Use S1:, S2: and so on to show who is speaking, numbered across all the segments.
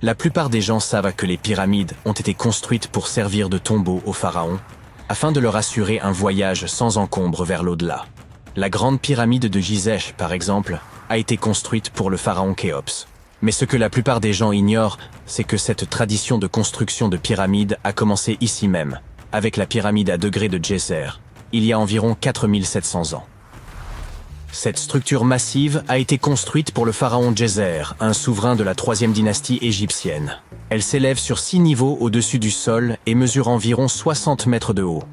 S1: La plupart des gens savent que les pyramides ont été construites pour servir de tombeau aux pharaons, afin de leur assurer un voyage sans encombre vers l'au-delà. La grande pyramide de Gizeh, par exemple, a été construite pour le pharaon Khéops. Mais ce que la plupart des gens ignorent, c'est que cette tradition de construction de pyramides a commencé ici même, avec la pyramide à degrés de Djéser, il y a environ 4700 ans. Cette structure massive a été construite pour le pharaon Djéser, un souverain de la 3e dynastie égyptienne. Elle s'élève sur 6 niveaux au-dessus du sol et mesure environ 60 mètres de haut.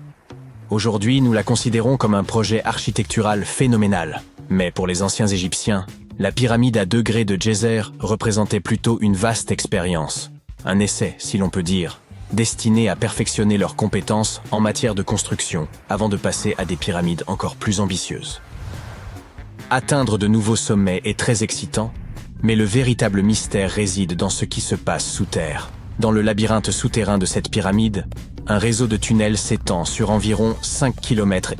S1: Aujourd'hui, nous la considérons comme un projet architectural phénoménal. Mais pour les anciens Égyptiens, la pyramide à degrés de Djéser représentait plutôt une vaste expérience. Un essai, si l'on peut dire, destiné à perfectionner leurs compétences en matière de construction, avant de passer à des pyramides encore plus ambitieuses. Atteindre de nouveaux sommets est très excitant, mais le véritable mystère réside dans ce qui se passe sous terre. Dans le labyrinthe souterrain de cette pyramide, un réseau de tunnels s'étend sur environ 5,5 km.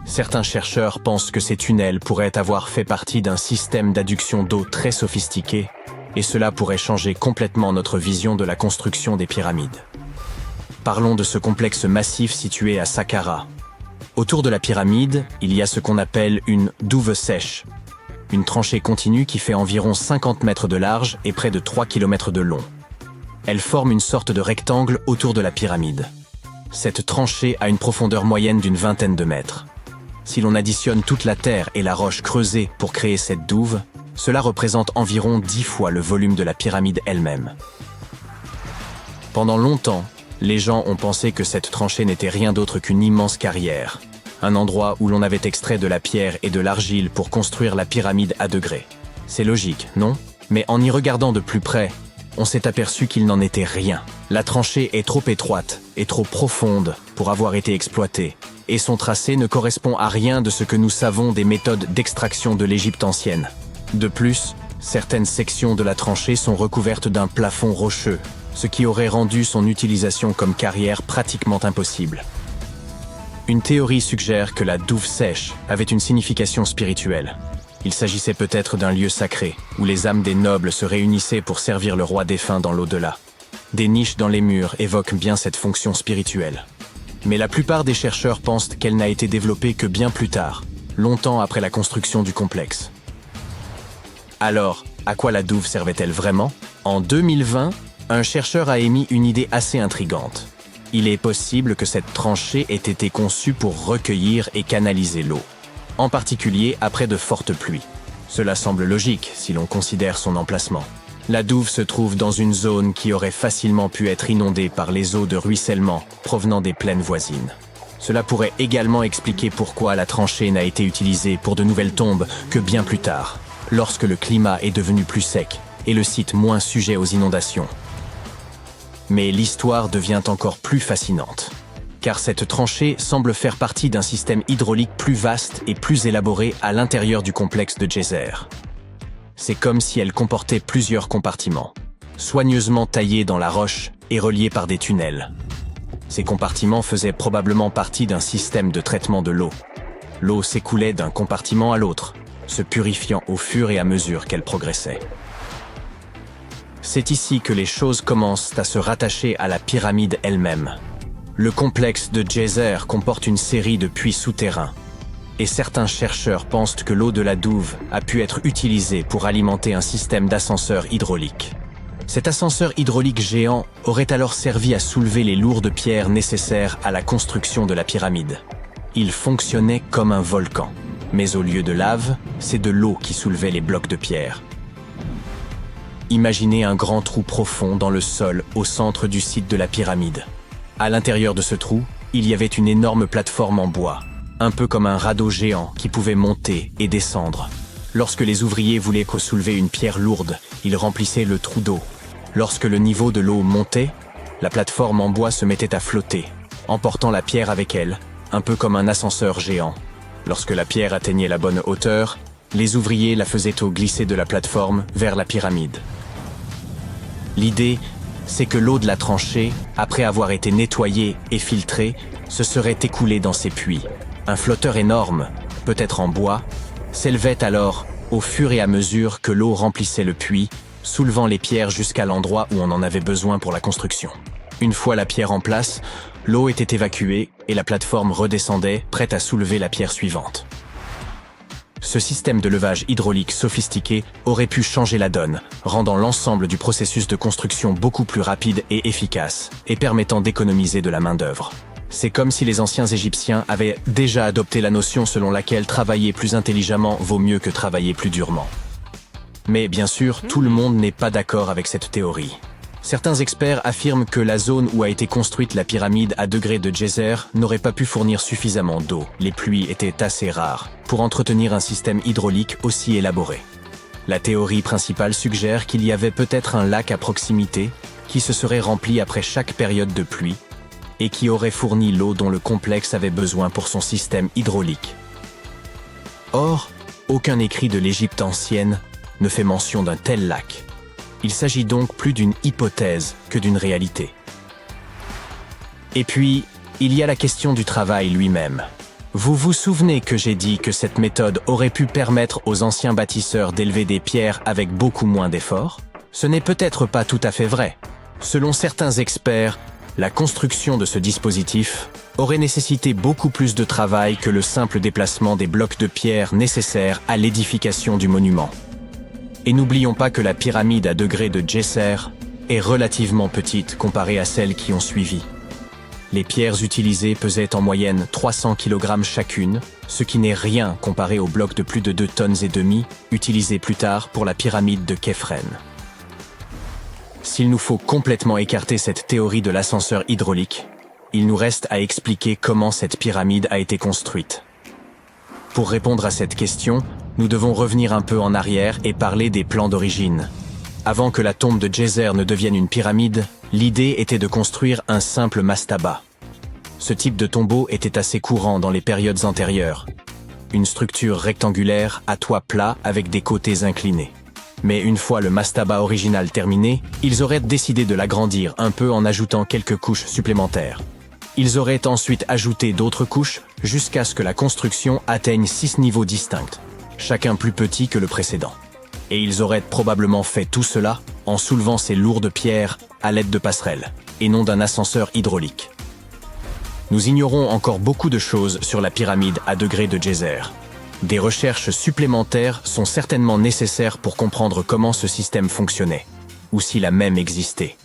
S1: Certains chercheurs pensent que ces tunnels pourraient avoir fait partie d'un système d'adduction d'eau très sophistiqué, et cela pourrait changer complètement notre vision de la construction des pyramides. Parlons de ce complexe massif situé à Saqqara. Autour de la pyramide, il y a ce qu'on appelle une douve sèche, une tranchée continue qui fait environ 50 mètres de large et près de 3 km de long. Elle forme une sorte de rectangle autour de la pyramide. Cette tranchée a une profondeur moyenne d'une vingtaine de mètres. Si l'on additionne toute la terre et la roche creusée pour créer cette douve, cela représente environ 10 fois le volume de la pyramide elle-même. Pendant longtemps, les gens ont pensé que cette tranchée n'était rien d'autre qu'une immense carrière, un endroit où l'on avait extrait de la pierre et de l'argile pour construire la pyramide à degrés. C'est logique, non? Mais en y regardant de plus près, on s'est aperçu qu'il n'en était rien. La tranchée est trop étroite et trop profonde pour avoir été exploitée, et son tracé ne correspond à rien de ce que nous savons des méthodes d'extraction de l'Égypte ancienne. De plus, certaines sections de la tranchée sont recouvertes d'un plafond rocheux, ce qui aurait rendu son utilisation comme carrière pratiquement impossible. Une théorie suggère que la douve sèche avait une signification spirituelle. Il s'agissait peut-être d'un lieu sacré, où les âmes des nobles se réunissaient pour servir le roi défunt dans l'au-delà. Des niches dans les murs évoquent bien cette fonction spirituelle. Mais la plupart des chercheurs pensent qu'elle n'a été développée que bien plus tard, longtemps après la construction du complexe. Alors, à quoi la douve servait-elle vraiment? En 2020, un chercheur a émis une idée assez intrigante. Il est possible que cette tranchée ait été conçue pour recueillir et canaliser l'eau, en particulier après de fortes pluies. Cela semble logique si l'on considère son emplacement. La douve se trouve dans une zone qui aurait facilement pu être inondée par les eaux de ruissellement provenant des plaines voisines. Cela pourrait également expliquer pourquoi la tranchée n'a été utilisée pour de nouvelles tombes que bien plus tard, lorsque le climat est devenu plus sec et le site moins sujet aux inondations. Mais l'histoire devient encore plus fascinante, car cette tranchée semble faire partie d'un système hydraulique plus vaste et plus élaboré à l'intérieur du complexe de Djéser. C'est comme si elle comportait plusieurs compartiments, soigneusement taillés dans la roche et reliés par des tunnels. Ces compartiments faisaient probablement partie d'un système de traitement de l'eau. L'eau s'écoulait d'un compartiment à l'autre, se purifiant au fur et à mesure qu'elle progressait. C'est ici que les choses commencent à se rattacher à la pyramide elle-même. Le complexe de Djéser comporte une série de puits souterrains, et certains chercheurs pensent que l'eau de la douve a pu être utilisée pour alimenter un système d'ascenseur hydraulique. Cet ascenseur hydraulique géant aurait alors servi à soulever les lourdes pierres nécessaires à la construction de la pyramide. Il fonctionnait comme un volcan, mais au lieu de lave, c'est de l'eau qui soulevait les blocs de pierre. Imaginez un grand trou profond dans le sol au centre du site de la pyramide. À l'intérieur de ce trou, il y avait une énorme plateforme en bois, un peu comme un radeau géant qui pouvait monter et descendre. Lorsque les ouvriers voulaient soulever une pierre lourde, ils remplissaient le trou d'eau. Lorsque le niveau de l'eau montait, la plateforme en bois se mettait à flotter, emportant la pierre avec elle, un peu comme un ascenseur géant. Lorsque la pierre atteignait la bonne hauteur, les ouvriers la faisaient glisser de la plateforme vers la pyramide. L'idée, c'est que l'eau de la tranchée, après avoir été nettoyée et filtrée, se serait écoulée dans ces puits. Un flotteur énorme, peut-être en bois, s'élevait alors au fur et à mesure que l'eau remplissait le puits soulevant les pierres jusqu'à l'endroit où on en avait besoin pour la construction. Une fois la pierre en place, l'eau était évacuée et la plateforme redescendait, prête à soulever la pierre suivante. Ce système de levage hydraulique sophistiqué aurait pu changer la donne, rendant l'ensemble du processus de construction beaucoup plus rapide et efficace, et permettant d'économiser de la main-d'œuvre. C'est comme si les anciens Égyptiens avaient déjà adopté la notion selon laquelle travailler plus intelligemment vaut mieux que travailler plus durement. Mais bien sûr, tout le monde n'est pas d'accord avec cette théorie. Certains experts affirment que la zone où a été construite la pyramide à degré de Djéser n'aurait pas pu fournir suffisamment d'eau. Les pluies étaient assez rares pour entretenir un système hydraulique aussi élaboré. La théorie principale suggère qu'il y avait peut-être un lac à proximité qui se serait rempli après chaque période de pluie et qui aurait fourni l'eau dont le complexe avait besoin pour son système hydraulique. Or, aucun écrit de l'Égypte ancienne ne fait mention d'un tel lac. Il s'agit donc plus d'une hypothèse que d'une réalité. Et puis, il y a la question du travail lui-même. Vous vous souvenez que j'ai dit que cette méthode aurait pu permettre aux anciens bâtisseurs d'élever des pierres avec beaucoup moins d'efforts? Ce n'est peut-être pas tout à fait vrai. Selon certains experts, la construction de ce dispositif aurait nécessité beaucoup plus de travail que le simple déplacement des blocs de pierre nécessaires à l'édification du monument. Et n'oublions pas que la pyramide à degré de Djéser est relativement petite comparée à celles qui ont suivi. Les pierres utilisées pesaient en moyenne 300 kg chacune, ce qui n'est rien comparé aux blocs de plus de 2,5 tonnes utilisés plus tard pour la pyramide de Khéphren. S'il nous faut complètement écarter cette théorie de l'ascenseur hydraulique, il nous reste à expliquer comment cette pyramide a été construite. Pour répondre à cette question, nous devons revenir un peu en arrière et parler des plans d'origine. Avant que la tombe de Djéser ne devienne une pyramide, l'idée était de construire un simple mastaba. Ce type de tombeau était assez courant dans les périodes antérieures. Une structure rectangulaire à toit plat avec des côtés inclinés. Mais une fois le mastaba original terminé, ils auraient décidé de l'agrandir un peu en ajoutant quelques couches supplémentaires. Ils auraient ensuite ajouté d'autres couches jusqu'à ce que la construction atteigne 6 niveaux distincts, chacun plus petit que le précédent. Et ils auraient probablement fait tout cela en soulevant ces lourdes pierres à l'aide de passerelles, et non d'un ascenseur hydraulique. Nous ignorons encore beaucoup de choses sur la pyramide à degré de Djéser. Des recherches supplémentaires sont certainement nécessaires pour comprendre comment ce système fonctionnait, ou s'il a même existé.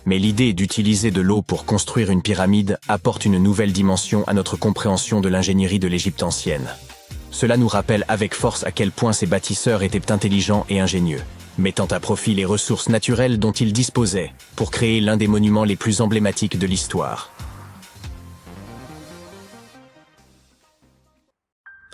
S1: Mais l'idée d'utiliser de l'eau pour construire une pyramide apporte une nouvelle dimension à notre compréhension de l'ingénierie de l'Égypte ancienne. Cela nous rappelle avec force à quel point ces bâtisseurs étaient intelligents et ingénieux, mettant à profit les ressources naturelles dont ils disposaient pour créer l'un des monuments les plus emblématiques de l'histoire.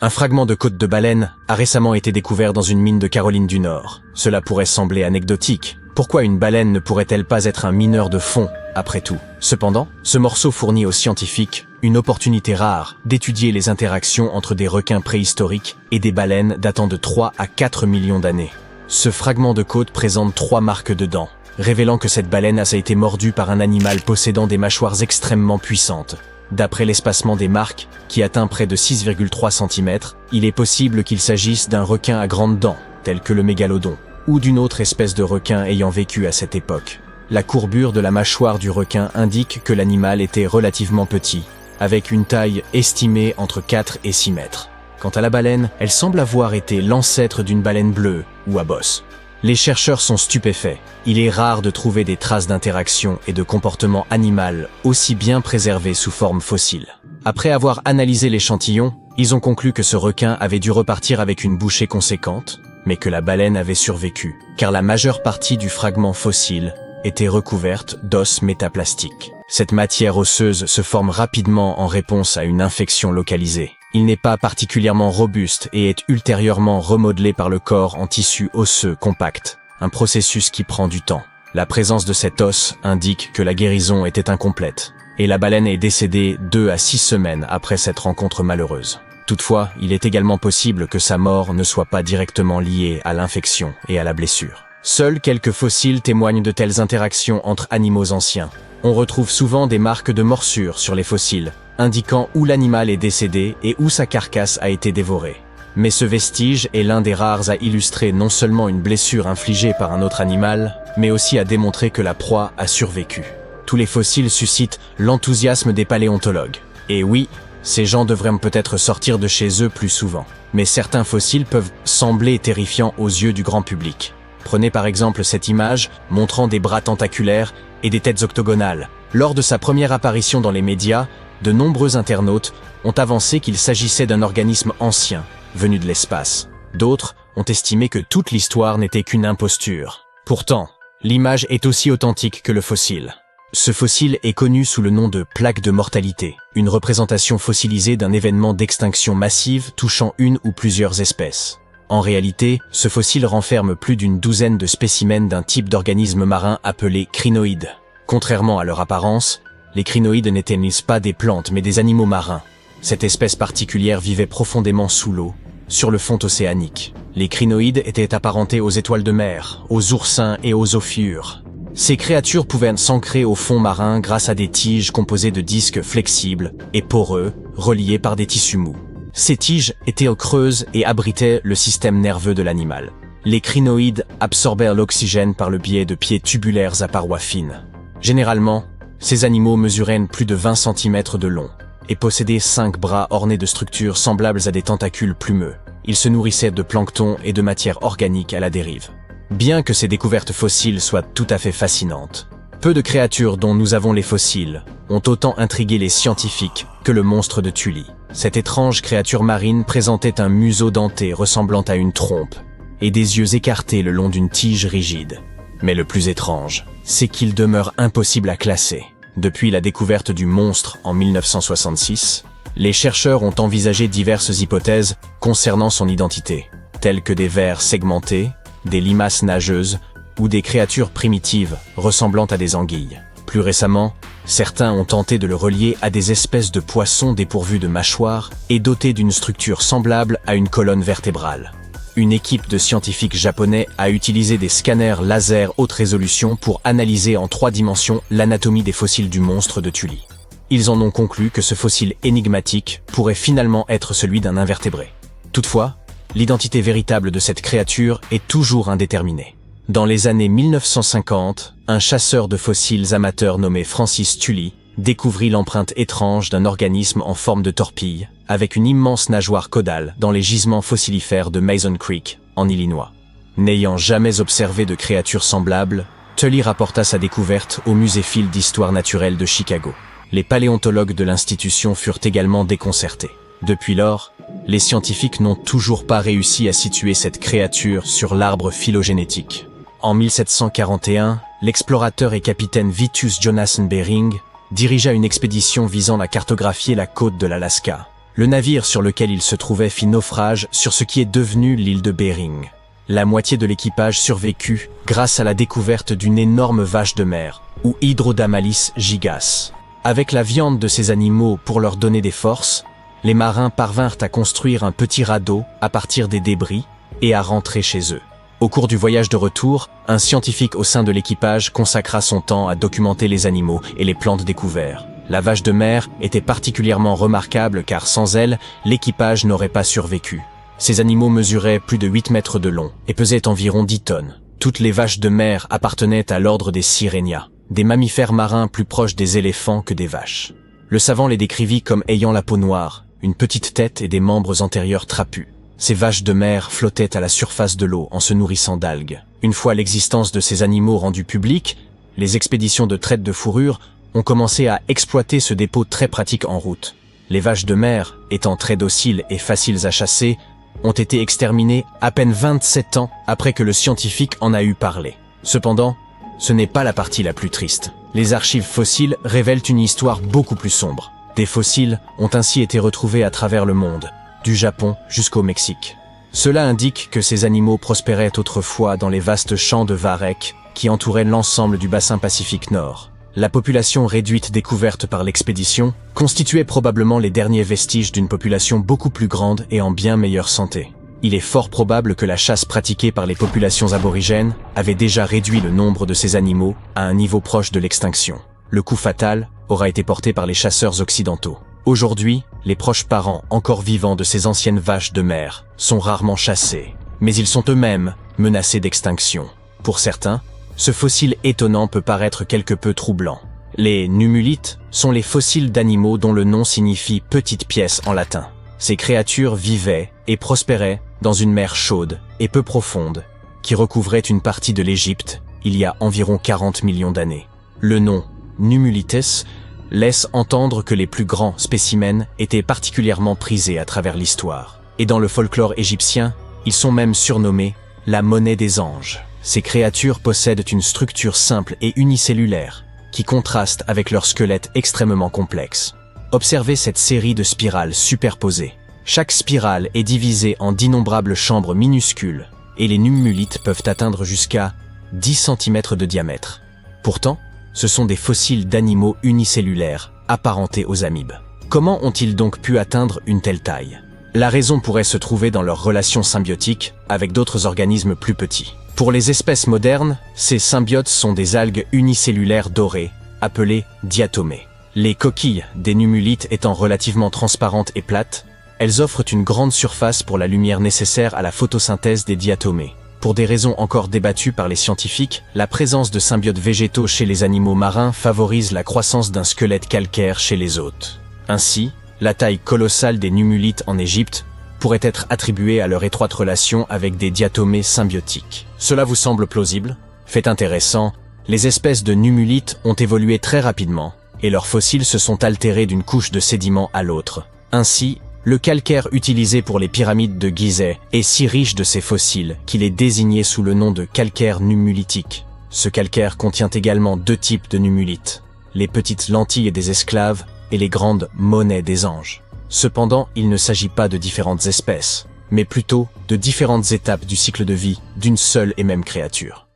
S1: Un fragment de côte de baleine a récemment été découvert dans une mine de Caroline du Nord. Cela pourrait sembler anecdotique. Pourquoi une baleine ne pourrait-elle pas être un mineur de fond, après tout? Cependant, ce morceau fournit aux scientifiques une opportunité rare d'étudier les interactions entre des requins préhistoriques et des baleines datant de 3 à 4 millions d'années. Ce fragment de côte présente 3 marques de dents, révélant que cette baleine a été mordue par un animal possédant des mâchoires extrêmement puissantes. D'après l'espacement des marques, qui atteint près de 6,3 cm, il est possible qu'il s'agisse d'un requin à grandes dents, tel que le mégalodon, ou d'une autre espèce de requin ayant vécu à cette époque. La courbure de la mâchoire du requin indique que l'animal était relativement petit, avec une taille estimée entre 4 et 6 mètres. Quant à la baleine, elle semble avoir été l'ancêtre d'une baleine bleue ou à bosse. Les chercheurs sont stupéfaits. Il est rare de trouver des traces d'interaction et de comportement animal aussi bien préservés sous forme fossile. Après avoir analysé l'échantillon, ils ont conclu que ce requin avait dû repartir avec une bouchée conséquente, mais que la baleine avait survécu, car la majeure partie du fragment fossile était recouverte d'os métaplastiques. Cette matière osseuse se forme rapidement en réponse à une infection localisée. Il n'est pas particulièrement robuste et est ultérieurement remodelé par le corps en tissu osseux compact, un processus qui prend du temps. La présence de cet os indique que la guérison était incomplète, et la baleine est décédée 2 à 6 semaines après cette rencontre malheureuse. Toutefois, il est également possible que sa mort ne soit pas directement liée à l'infection et à la blessure. Seuls quelques fossiles témoignent de telles interactions entre animaux anciens. On retrouve souvent des marques de morsures sur les fossiles, indiquant où l'animal est décédé et où sa carcasse a été dévorée. Mais ce vestige est l'un des rares à illustrer non seulement une blessure infligée par un autre animal, mais aussi à démontrer que la proie a survécu. Tous les fossiles suscitent l'enthousiasme des paléontologues. Et oui, ces gens devraient peut-être sortir de chez eux plus souvent. Mais certains fossiles peuvent sembler terrifiants aux yeux du grand public. Prenez par exemple cette image montrant des bras tentaculaires et des têtes octogonales. Lors de sa première apparition dans les médias, de nombreux internautes ont avancé qu'il s'agissait d'un organisme ancien, venu de l'espace. D'autres ont estimé que toute l'histoire n'était qu'une imposture. Pourtant, l'image est aussi authentique que le fossile. Ce fossile est connu sous le nom de plaque de mortalité, une représentation fossilisée d'un événement d'extinction massive touchant une ou plusieurs espèces. En réalité, ce fossile renferme plus d'une douzaine de spécimens d'un type d'organisme marin appelé crinoïdes. Contrairement à leur apparence, les crinoïdes n'étaient pas des plantes mais des animaux marins. Cette espèce particulière vivait profondément sous l'eau, sur le fond océanique. Les crinoïdes étaient apparentés aux étoiles de mer, aux oursins et aux ophiures. Ces créatures pouvaient s'ancrer au fond marin grâce à des tiges composées de disques flexibles et poreux, reliés par des tissus mous. Ces tiges étaient creuses et abritaient le système nerveux de l'animal. Les crinoïdes absorbèrent l'oxygène par le biais de pieds tubulaires à parois fines. Généralement, ces animaux mesuraient plus de 20 cm de long et possédaient 5 bras ornés de structures semblables à des tentacules plumeux. Ils se nourrissaient de plancton et de matière organique à la dérive. Bien que ces découvertes fossiles soient tout à fait fascinantes, peu de créatures dont nous avons les fossiles ont autant intrigué les scientifiques que le monstre de Tully. Cette étrange créature marine présentait un museau denté ressemblant à une trompe et des yeux écartés le long d'une tige rigide. Mais le plus étrange, c'est qu'il demeure impossible à classer. Depuis la découverte du monstre en 1966, les chercheurs ont envisagé diverses hypothèses concernant son identité, telles que des vers segmentés, des limaces nageuses ou des créatures primitives ressemblant à des anguilles. Plus récemment, certains ont tenté de le relier à des espèces de poissons dépourvus de mâchoires et dotés d'une structure semblable à une colonne vertébrale. Une équipe de scientifiques japonais a utilisé des scanners laser haute résolution pour analyser en 3 dimensions l'anatomie des fossiles du monstre de Tully. Ils en ont conclu que ce fossile énigmatique pourrait finalement être celui d'un invertébré. Toutefois, l'identité véritable de cette créature est toujours indéterminée. Dans les années 1950, un chasseur de fossiles amateur nommé Francis Tully découvrit l'empreinte étrange d'un organisme en forme de torpille, avec une immense nageoire caudale dans les gisements fossilifères de Mason Creek, en Illinois. N'ayant jamais observé de créature semblable, Tully rapporta sa découverte au Musée Field d'histoire naturelle de Chicago. Les paléontologues de l'institution furent également déconcertés. Depuis lors, les scientifiques n'ont toujours pas réussi à situer cette créature sur l'arbre phylogénétique. En 1741, l'explorateur et capitaine Vitus Jonasson Bering dirigea une expédition visant à cartographier la côte de l'Alaska. Le navire sur lequel il se trouvait fit naufrage sur ce qui est devenu l'île de Bering. La moitié de l'équipage survécut grâce à la découverte d'une énorme vache de mer, ou Hydrodamalis gigas. Avec la viande de ces animaux pour leur donner des forces, les marins parvinrent à construire un petit radeau à partir des débris et à rentrer chez eux. Au cours du voyage de retour, un scientifique au sein de l'équipage consacra son temps à documenter les animaux et les plantes découverts. La vache de mer était particulièrement remarquable car sans elle, l'équipage n'aurait pas survécu. Ces animaux mesuraient plus de 8 mètres de long et pesaient environ 10 tonnes. Toutes les vaches de mer appartenaient à l'ordre des Sirenia, des mammifères marins plus proches des éléphants que des vaches. Le savant les décrivit comme ayant la peau noire, une petite tête et des membres antérieurs trapus. Ces vaches de mer flottaient à la surface de l'eau en se nourrissant d'algues. Une fois l'existence de ces animaux rendue publique, les expéditions de traite de fourrure ont commencé à exploiter ce dépôt très pratique en route. Les vaches de mer, étant très dociles et faciles à chasser, ont été exterminées à peine 27 ans après que le scientifique en a eu parlé. Cependant, ce n'est pas la partie la plus triste. Les archives fossiles révèlent une histoire beaucoup plus sombre. Des fossiles ont ainsi été retrouvés à travers le monde, du Japon jusqu'au Mexique. Cela indique que ces animaux prospéraient autrefois dans les vastes champs de varech qui entouraient l'ensemble du bassin Pacifique Nord. La population réduite découverte par l'expédition constituait probablement les derniers vestiges d'une population beaucoup plus grande et en bien meilleure santé. Il est fort probable que la chasse pratiquée par les populations aborigènes avait déjà réduit le nombre de ces animaux à un niveau proche de l'extinction. Le coup fatal aura été porté par les chasseurs occidentaux. Aujourd'hui, les proches parents encore vivants de ces anciennes vaches de mer sont rarement chassés, mais ils sont eux-mêmes menacés d'extinction. Pour certains, ce fossile étonnant peut paraître quelque peu troublant. Les numulites sont les fossiles d'animaux dont le nom signifie « petite pièce » en latin. Ces créatures vivaient et prospéraient dans une mer chaude et peu profonde, qui recouvrait une partie de l'Égypte il y a environ 40 millions d'années. Le nom « numulites » laisse entendre que les plus grands spécimens étaient particulièrement prisés à travers l'histoire. Et dans le folklore égyptien, ils sont même surnommés « la monnaie des anges ». Ces créatures possèdent une structure simple et unicellulaire, qui contraste avec leur squelette extrêmement complexe. Observez cette série de spirales superposées. Chaque spirale est divisée en d'innombrables chambres minuscules, et les numulites peuvent atteindre jusqu'à 10 cm de diamètre. Pourtant, ce sont des fossiles d'animaux unicellulaires, apparentés aux amibes. Comment ont-ils donc pu atteindre une telle taille? La raison pourrait se trouver dans leur relation symbiotique avec d'autres organismes plus petits. Pour les espèces modernes, ces symbiotes sont des algues unicellulaires dorées, appelées diatomées. Les coquilles des numulites étant relativement transparentes et plates, elles offrent une grande surface pour la lumière nécessaire à la photosynthèse des diatomées. Pour des raisons encore débattues par les scientifiques, la présence de symbiotes végétaux chez les animaux marins favorise la croissance d'un squelette calcaire chez les hôtes. Ainsi, la taille colossale des numulites en Égypte pourrait être attribuée à leur étroite relation avec des diatomées symbiotiques. Cela vous semble plausible? Fait intéressant, les espèces de numulites ont évolué très rapidement, et leurs fossiles se sont altérés d'une couche de sédiments à l'autre. Ainsi, le calcaire utilisé pour les pyramides de Gizeh est si riche de ces fossiles qu'il est désigné sous le nom de calcaire numulitique. Ce calcaire contient également deux types de numulites, les petites lentilles des esclaves et les grandes monnaies des anges. Cependant, il ne s'agit pas de différentes espèces, mais plutôt de différentes étapes du cycle de vie d'une seule et même créature.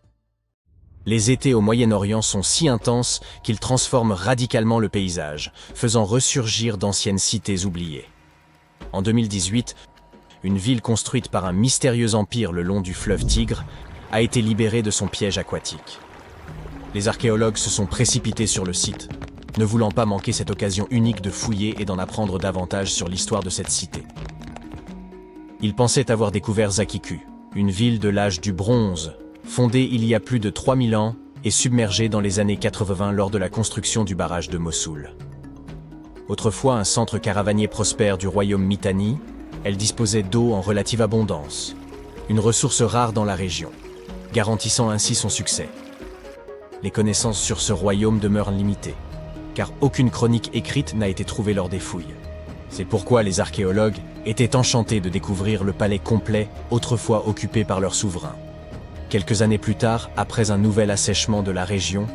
S1: Les étés au Moyen-Orient sont si intenses qu'ils transforment radicalement le paysage, faisant ressurgir d'anciennes cités oubliées. En 2018, une ville construite par un mystérieux empire le long du fleuve Tigre a été libérée de son piège aquatique. Les archéologues se sont précipités sur le site, ne voulant pas manquer cette occasion unique de fouiller et d'en apprendre davantage sur l'histoire de cette cité. Ils pensaient avoir découvert Zakiku, une ville de l'âge du bronze, fondée il y a plus de 3000 ans et submergée dans les années 80 lors de la construction du barrage de Mossoul. Autrefois un centre caravanier prospère du royaume Mitanni, elle disposait d'eau en relative abondance, une ressource rare dans la région, garantissant ainsi son succès. Les connaissances sur ce royaume demeurent limitées, car aucune chronique écrite n'a été trouvée lors des fouilles. C'est pourquoi les archéologues étaient enchantés de découvrir le palais complet autrefois occupé par leur souverain. Quelques années plus tard, après un nouvel assèchement de la région,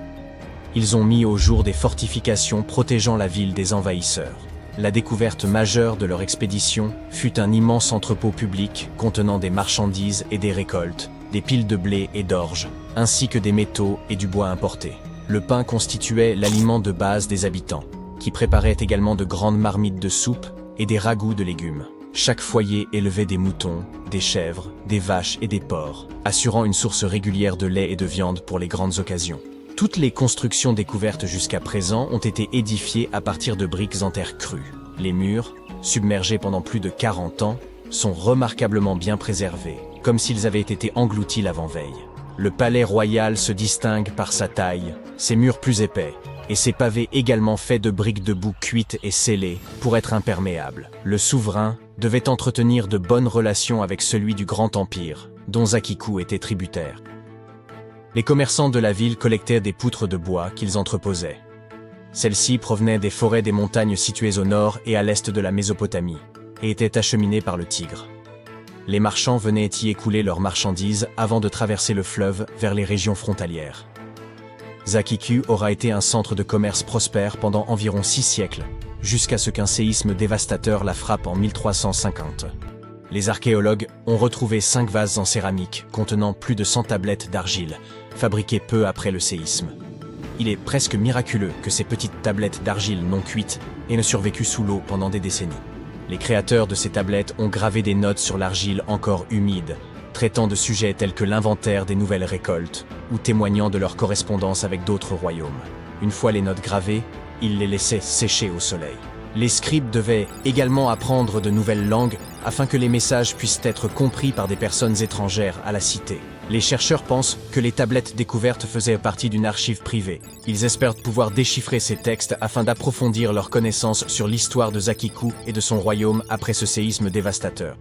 S1: ils ont mis au jour des fortifications protégeant la ville des envahisseurs. La découverte majeure de leur expédition fut un immense entrepôt public contenant des marchandises et des récoltes, des piles de blé et d'orge, ainsi que des métaux et du bois importés. Le pain constituait l'aliment de base des habitants, qui préparaient également de grandes marmites de soupe et des ragoûts de légumes. Chaque foyer élevait des moutons, des chèvres, des vaches et des porcs, assurant une source régulière de lait et de viande pour les grandes occasions. Toutes les constructions découvertes jusqu'à présent ont été édifiées à partir de briques en terre crue. Les murs, submergés pendant plus de 40 ans, sont remarquablement bien préservés, comme s'ils avaient été engloutis l'avant-veille. Le palais royal se distingue par sa taille, ses murs plus épais, et ses pavés également faits de briques de boue cuites et scellées pour être imperméables. Le souverain devait entretenir de bonnes relations avec celui du Grand Empire, dont Zakiku était tributaire. Les commerçants de la ville collectaient des poutres de bois qu'ils entreposaient. Celles-ci provenaient des forêts des montagnes situées au nord et à l'est de la Mésopotamie, et étaient acheminées par le Tigre. Les marchands venaient y écouler leurs marchandises avant de traverser le fleuve vers les régions frontalières. Zakiku aura été un centre de commerce prospère pendant environ 6 siècles, jusqu'à ce qu'un séisme dévastateur la frappe en 1350. Les archéologues ont retrouvé 5 vases en céramique contenant plus de 100 tablettes d'argile, fabriquées peu après le séisme. Il est presque miraculeux que ces petites tablettes d'argile non cuites aient ne survécu sous l'eau pendant des décennies. Les créateurs de ces tablettes ont gravé des notes sur l'argile encore humide, traitant de sujets tels que l'inventaire des nouvelles récoltes ou témoignant de leur correspondance avec d'autres royaumes. Une fois les notes gravées, ils les laissaient sécher au soleil. Les scribes devaient également apprendre de nouvelles langues afin que les messages puissent être compris par des personnes étrangères à la cité. Les chercheurs pensent que les tablettes découvertes faisaient partie d'une archive privée. Ils espèrent pouvoir déchiffrer ces textes afin d'approfondir leurs connaissances sur l'histoire de Zakiku et de son royaume après ce séisme dévastateur.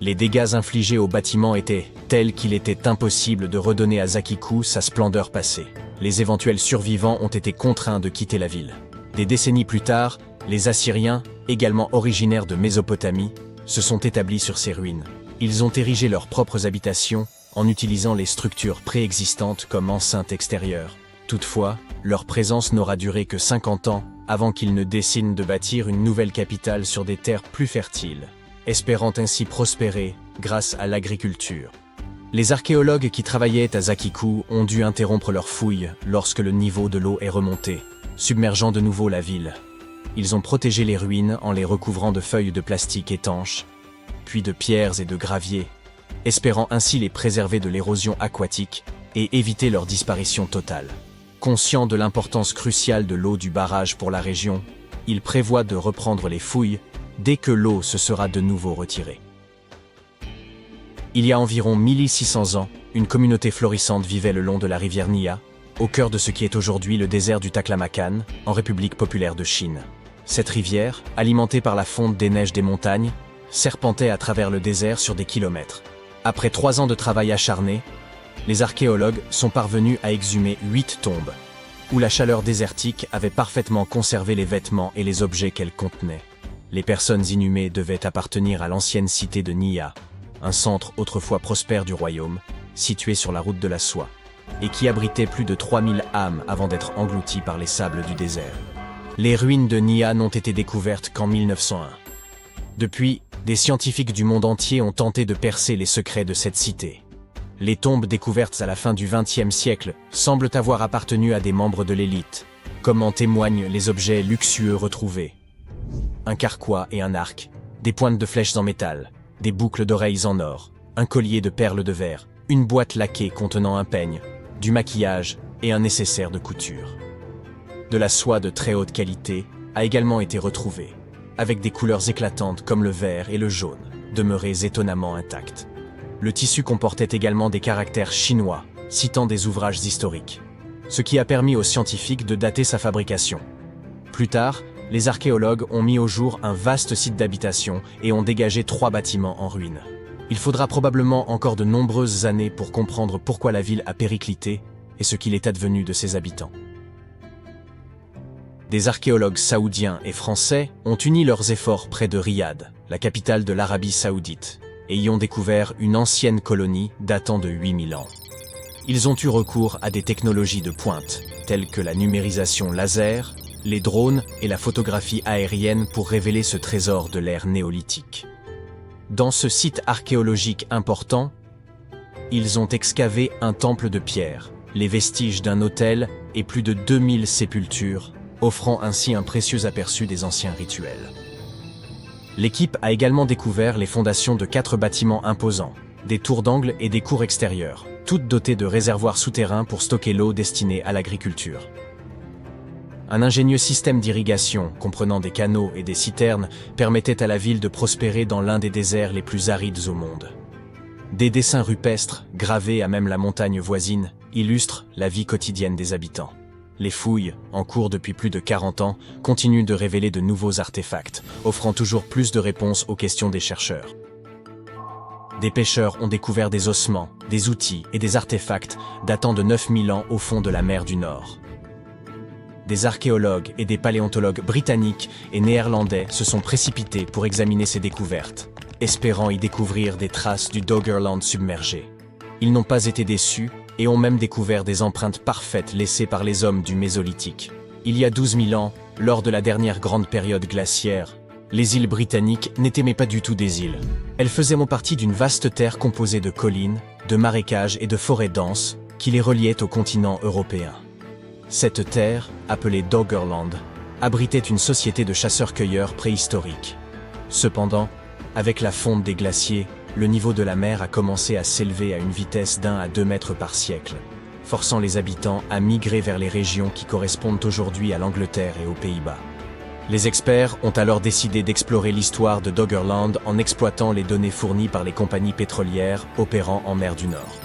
S1: Les dégâts infligés au bâtiment étaient tels qu'il était impossible de redonner à Zakiku sa splendeur passée. Les éventuels survivants ont été contraints de quitter la ville. Des décennies plus tard, les Assyriens, également originaires de Mésopotamie, se sont établis sur ces ruines. Ils ont érigé leurs propres habitations en utilisant les structures préexistantes comme enceintes extérieures. Toutefois, leur présence n'aura duré que 50 ans avant qu'ils ne dessinent de bâtir une nouvelle capitale sur des terres plus fertiles, espérant ainsi prospérer grâce à l'agriculture. Les archéologues qui travaillaient à Zakiku ont dû interrompre leurs fouilles lorsque le niveau de l'eau est remonté, submergeant de nouveau la ville. Ils ont protégé les ruines en les recouvrant de feuilles de plastique étanches, puis de pierres et de gravier, espérant ainsi les préserver de l'érosion aquatique et éviter leur disparition totale. Conscients de l'importance cruciale de l'eau du barrage pour la région, ils prévoient de reprendre les fouilles dès que l'eau se sera de nouveau retirée. Il y a environ 1600 ans, une communauté florissante vivait le long de la rivière Nia, au cœur de ce qui est aujourd'hui le désert du Taklamakan, en République populaire de Chine. Cette rivière, alimentée par la fonte des neiges des montagnes, serpentait à travers le désert sur des kilomètres. Après 3 ans de travail acharné, les archéologues sont parvenus à exhumer 8 tombes, où la chaleur désertique avait parfaitement conservé les vêtements et les objets qu'elles contenaient. Les personnes inhumées devaient appartenir à l'ancienne cité de Nia, un centre autrefois prospère du royaume, situé sur la route de la soie, et qui abritait plus de 3000 âmes avant d'être englouti par les sables du désert. Les ruines de Nia n'ont été découvertes qu'en 1901. Depuis, des scientifiques du monde entier ont tenté de percer les secrets de cette cité. Les tombes découvertes à la fin du XXe siècle semblent avoir appartenu à des membres de l'élite, comme en témoignent les objets luxueux retrouvés. Un carquois et un arc, des pointes de flèches en métal, des boucles d'oreilles en or, un collier de perles de verre, une boîte laquée contenant un peigne, du maquillage et un nécessaire de couture. De la soie de très haute qualité a également été retrouvée, avec des couleurs éclatantes comme le vert et le jaune, demeurées étonnamment intactes. Le tissu comportait également des caractères chinois, citant des ouvrages historiques, ce qui a permis aux scientifiques de dater sa fabrication. Plus tard, les archéologues ont mis au jour un vaste site d'habitation et ont dégagé 3 bâtiments en ruine. Il faudra probablement encore de nombreuses années pour comprendre pourquoi la ville a périclité et ce qu'il est advenu de ses habitants. Des archéologues saoudiens et français ont uni leurs efforts près de Riyad, la capitale de l'Arabie saoudite, et y ont découvert une ancienne colonie datant de 8000 ans. Ils ont eu recours à des technologies de pointe, telles que la numérisation laser, les drones et la photographie aérienne pour révéler ce trésor de l'ère néolithique. Dans ce site archéologique important, ils ont excavé un temple de pierre, les vestiges d'un autel et plus de 2000 sépultures, offrant ainsi un précieux aperçu des anciens rituels. L'équipe a également découvert les fondations de 4 bâtiments imposants, des tours d'angle et des cours extérieures, toutes dotées de réservoirs souterrains pour stocker l'eau destinée à l'agriculture. Un ingénieux système d'irrigation, comprenant des canaux et des citernes, permettait à la ville de prospérer dans l'un des déserts les plus arides au monde. Des dessins rupestres, gravés à même la montagne voisine, illustrent la vie quotidienne des habitants. Les fouilles, en cours depuis plus de 40 ans, continuent de révéler de nouveaux artefacts, offrant toujours plus de réponses aux questions des chercheurs. Des pêcheurs ont découvert des ossements, des outils et des artefacts datant de 9000 ans au fond de la mer du Nord. Des archéologues et des paléontologues britanniques et néerlandais se sont précipités pour examiner ces découvertes, espérant y découvrir des traces du Doggerland submergé. Ils n'ont pas été déçus et ont même découvert des empreintes parfaites laissées par les hommes du Mésolithique. Il y a 12 000 ans, lors de la dernière grande période glaciaire, les îles britanniques n'étaient mais pas du tout des îles. Elles faisaient partie d'une vaste terre composée de collines, de marécages et de forêts denses qui les reliaient au continent européen. Cette terre, appelée Doggerland, abritait une société de chasseurs-cueilleurs préhistoriques. Cependant, avec la fonte des glaciers, le niveau de la mer a commencé à s'élever à une vitesse d'1 à 2 mètres par siècle, forçant les habitants à migrer vers les régions qui correspondent aujourd'hui à l'Angleterre et aux Pays-Bas. Les experts ont alors décidé d'explorer l'histoire de Doggerland en exploitant les données fournies par les compagnies pétrolières opérant en mer du Nord.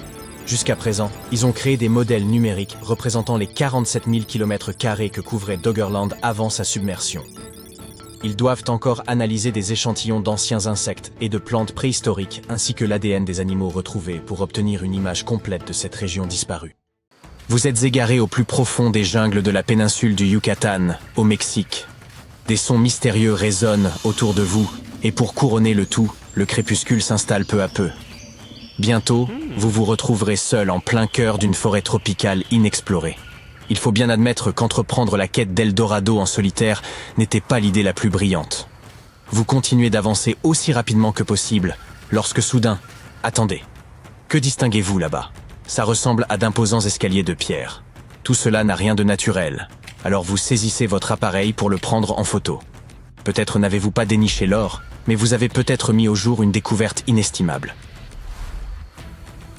S1: Jusqu'à présent, ils ont créé des modèles numériques représentant les 47 000 km² que couvrait Doggerland avant sa submersion. Ils doivent encore analyser des échantillons d'anciens insectes et de plantes préhistoriques ainsi que l'ADN des animaux retrouvés pour obtenir une image complète de cette région disparue. Vous êtes égaré au plus profond des jungles de la péninsule du Yucatan, au Mexique. Des sons mystérieux résonnent autour de vous, et pour couronner le tout, le crépuscule s'installe peu à peu. Bientôt, vous vous retrouverez seul en plein cœur d'une forêt tropicale inexplorée. Il faut bien admettre qu'entreprendre la quête d'Eldorado en solitaire n'était pas l'idée la plus brillante. Vous continuez d'avancer aussi rapidement que possible, lorsque soudain... Attendez, que distinguez-vous là-bas? Ça ressemble à d'imposants escaliers de pierre. Tout cela n'a rien de naturel. Alors vous saisissez votre appareil pour le prendre en photo. Peut-être n'avez-vous pas déniché l'or, mais vous avez peut-être mis au jour une découverte inestimable.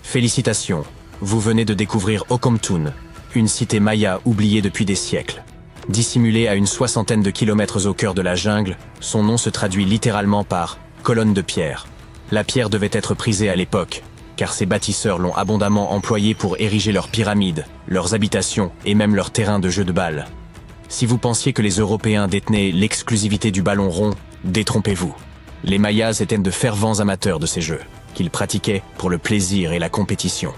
S1: Félicitations, vous venez de découvrir Okomtun, une cité maya oubliée depuis des siècles. Dissimulée à une 60aine de kilomètres au cœur de la jungle, son nom se traduit littéralement par « colonne de pierre ». La pierre devait être prisée à l'époque, car ces bâtisseurs l'ont abondamment employée pour ériger leurs pyramides, leurs habitations et même leurs terrains de jeux de balles. Si vous pensiez que les Européens détenaient l'exclusivité du ballon rond, détrompez-vous. Les Mayas étaient de fervents amateurs de ces jeux, qu'ils pratiquaient pour le plaisir et la compétition.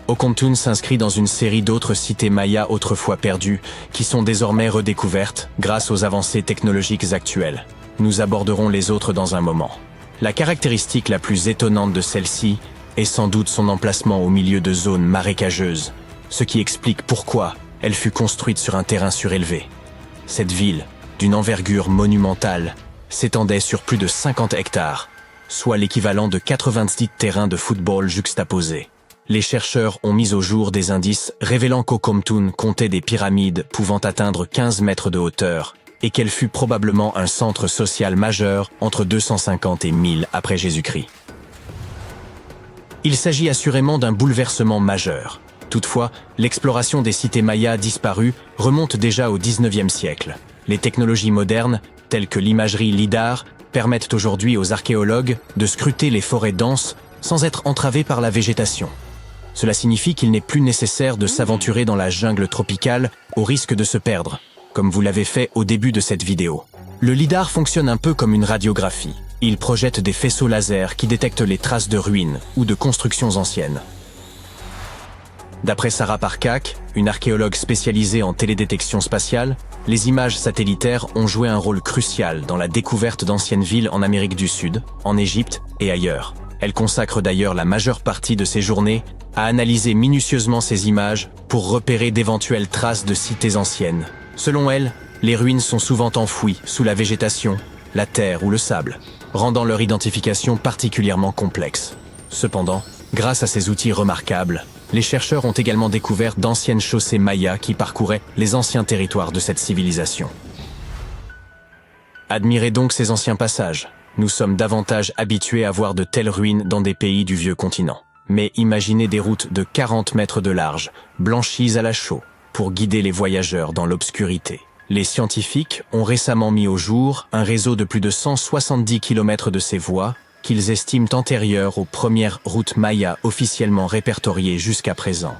S1: Okomtun s'inscrit dans une série d'autres cités mayas autrefois perdues, qui sont désormais redécouvertes grâce aux avancées technologiques actuelles. Nous aborderons les autres dans un moment. La caractéristique la plus étonnante de celle-ci est sans doute son emplacement au milieu de zones marécageuses, ce qui explique pourquoi elle fut construite sur un terrain surélevé. Cette ville, d'une envergure monumentale, s'étendait sur plus de 50 hectares, soit l'équivalent de 90 terrains de football juxtaposés. Les chercheurs ont mis au jour des indices révélant qu'Okomtun comptait des pyramides pouvant atteindre 15 mètres de hauteur et qu'elle fut probablement un centre social majeur entre 250 et 1000 après Jésus-Christ. Il s'agit assurément d'un bouleversement majeur. Toutefois, l'exploration des cités mayas disparues remonte déjà au XIXe siècle. Les technologies modernes, telles que l'imagerie LIDAR, permettent aujourd'hui aux archéologues de scruter les forêts denses sans être entravés par la végétation. Cela signifie qu'il n'est plus nécessaire de s'aventurer dans la jungle tropicale au risque de se perdre, comme vous l'avez fait au début de cette vidéo. Le LIDAR fonctionne un peu comme une radiographie. Il projette des faisceaux laser qui détectent les traces de ruines ou de constructions anciennes. D'après Sarah Parcak, une archéologue spécialisée en télédétection spatiale, les images satellitaires ont joué un rôle crucial dans la découverte d'anciennes villes en Amérique du Sud, en Égypte et ailleurs. Elle consacre d'ailleurs la majeure partie de ses journées à analyser minutieusement ces images pour repérer d'éventuelles traces de cités anciennes. Selon elle, les ruines sont souvent enfouies sous la végétation, la terre ou le sable, rendant leur identification particulièrement complexe. Cependant, grâce à ces outils remarquables, les chercheurs ont également découvert d'anciennes chaussées mayas qui parcouraient les anciens territoires de cette civilisation. Admirez donc ces anciens passages. Nous sommes davantage habitués à voir de telles ruines dans des pays du vieux continent. Mais imaginez des routes de 40 mètres de large, blanchies à la chaux, pour guider les voyageurs dans l'obscurité. Les scientifiques ont récemment mis au jour un réseau de plus de 170 km de ces voies qu'ils estiment antérieures aux premières routes mayas officiellement répertoriées jusqu'à présent.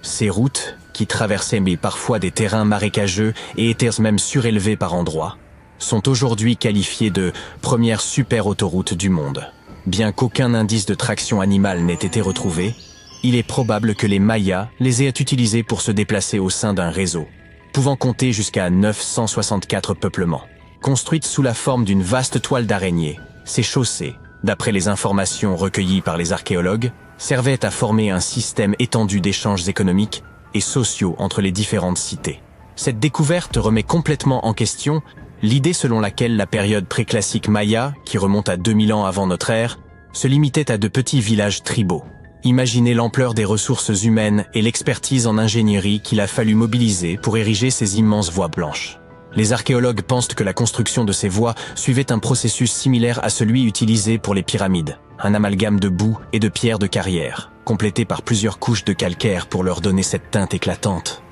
S1: Ces routes, qui traversaient mais parfois des terrains marécageux et étaient même surélevées par endroits, sont aujourd'hui qualifiées de premières super-autoroutes du monde. Bien qu'aucun indice de traction animale n'ait été retrouvé, il est probable que les Mayas les aient utilisés pour se déplacer au sein d'un réseau, pouvant compter jusqu'à 964 peuplements. Construites sous la forme d'une vaste toile d'araignée, ces chaussées, d'après les informations recueillies par les archéologues, servaient à former un système étendu d'échanges économiques et sociaux entre les différentes cités. Cette découverte remet complètement en question l'idée selon laquelle la période préclassique maya, qui remonte à 2000 ans avant notre ère, se limitait à de petits villages tribaux. Imaginez l'ampleur des ressources humaines et l'expertise en ingénierie qu'il a fallu mobiliser pour ériger ces immenses voies blanches. Les archéologues pensent que la construction de ces voies suivait un processus similaire à celui utilisé pour les pyramides, un amalgame de boue et de pierres de carrière, complété par plusieurs couches de calcaire pour leur donner cette teinte éclatante.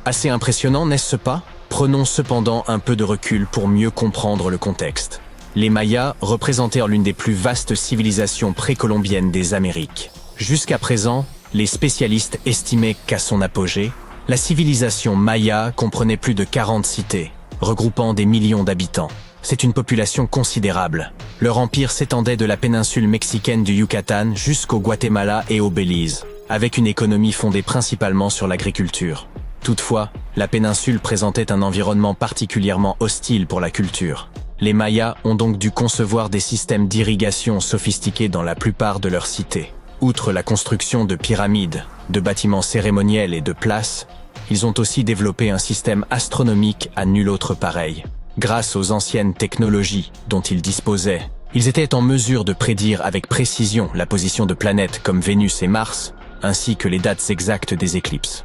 S1: Assez impressionnant, n'est-ce pas? Prenons cependant un peu de recul pour mieux comprendre le contexte. Les Mayas représentèrent l'une des plus vastes civilisations précolombiennes des Amériques. Jusqu'à présent, les spécialistes estimaient qu'à son apogée, la civilisation maya comprenait plus de 40 cités, regroupant des millions d'habitants. C'est une population considérable. Leur empire s'étendait de la péninsule mexicaine du Yucatan jusqu'au Guatemala et au Belize, avec une économie fondée principalement sur l'agriculture. Toutefois, la péninsule présentait un environnement particulièrement hostile pour la culture. Les Mayas ont donc dû concevoir des systèmes d'irrigation sophistiqués dans la plupart de leurs cités. Outre la construction de pyramides, de bâtiments cérémoniels et de places, ils ont aussi développé un système astronomique à nul autre pareil. Grâce aux anciennes technologies dont ils disposaient, ils étaient en mesure de prédire avec précision la position de planètes comme Vénus et Mars, ainsi que les dates exactes des éclipses.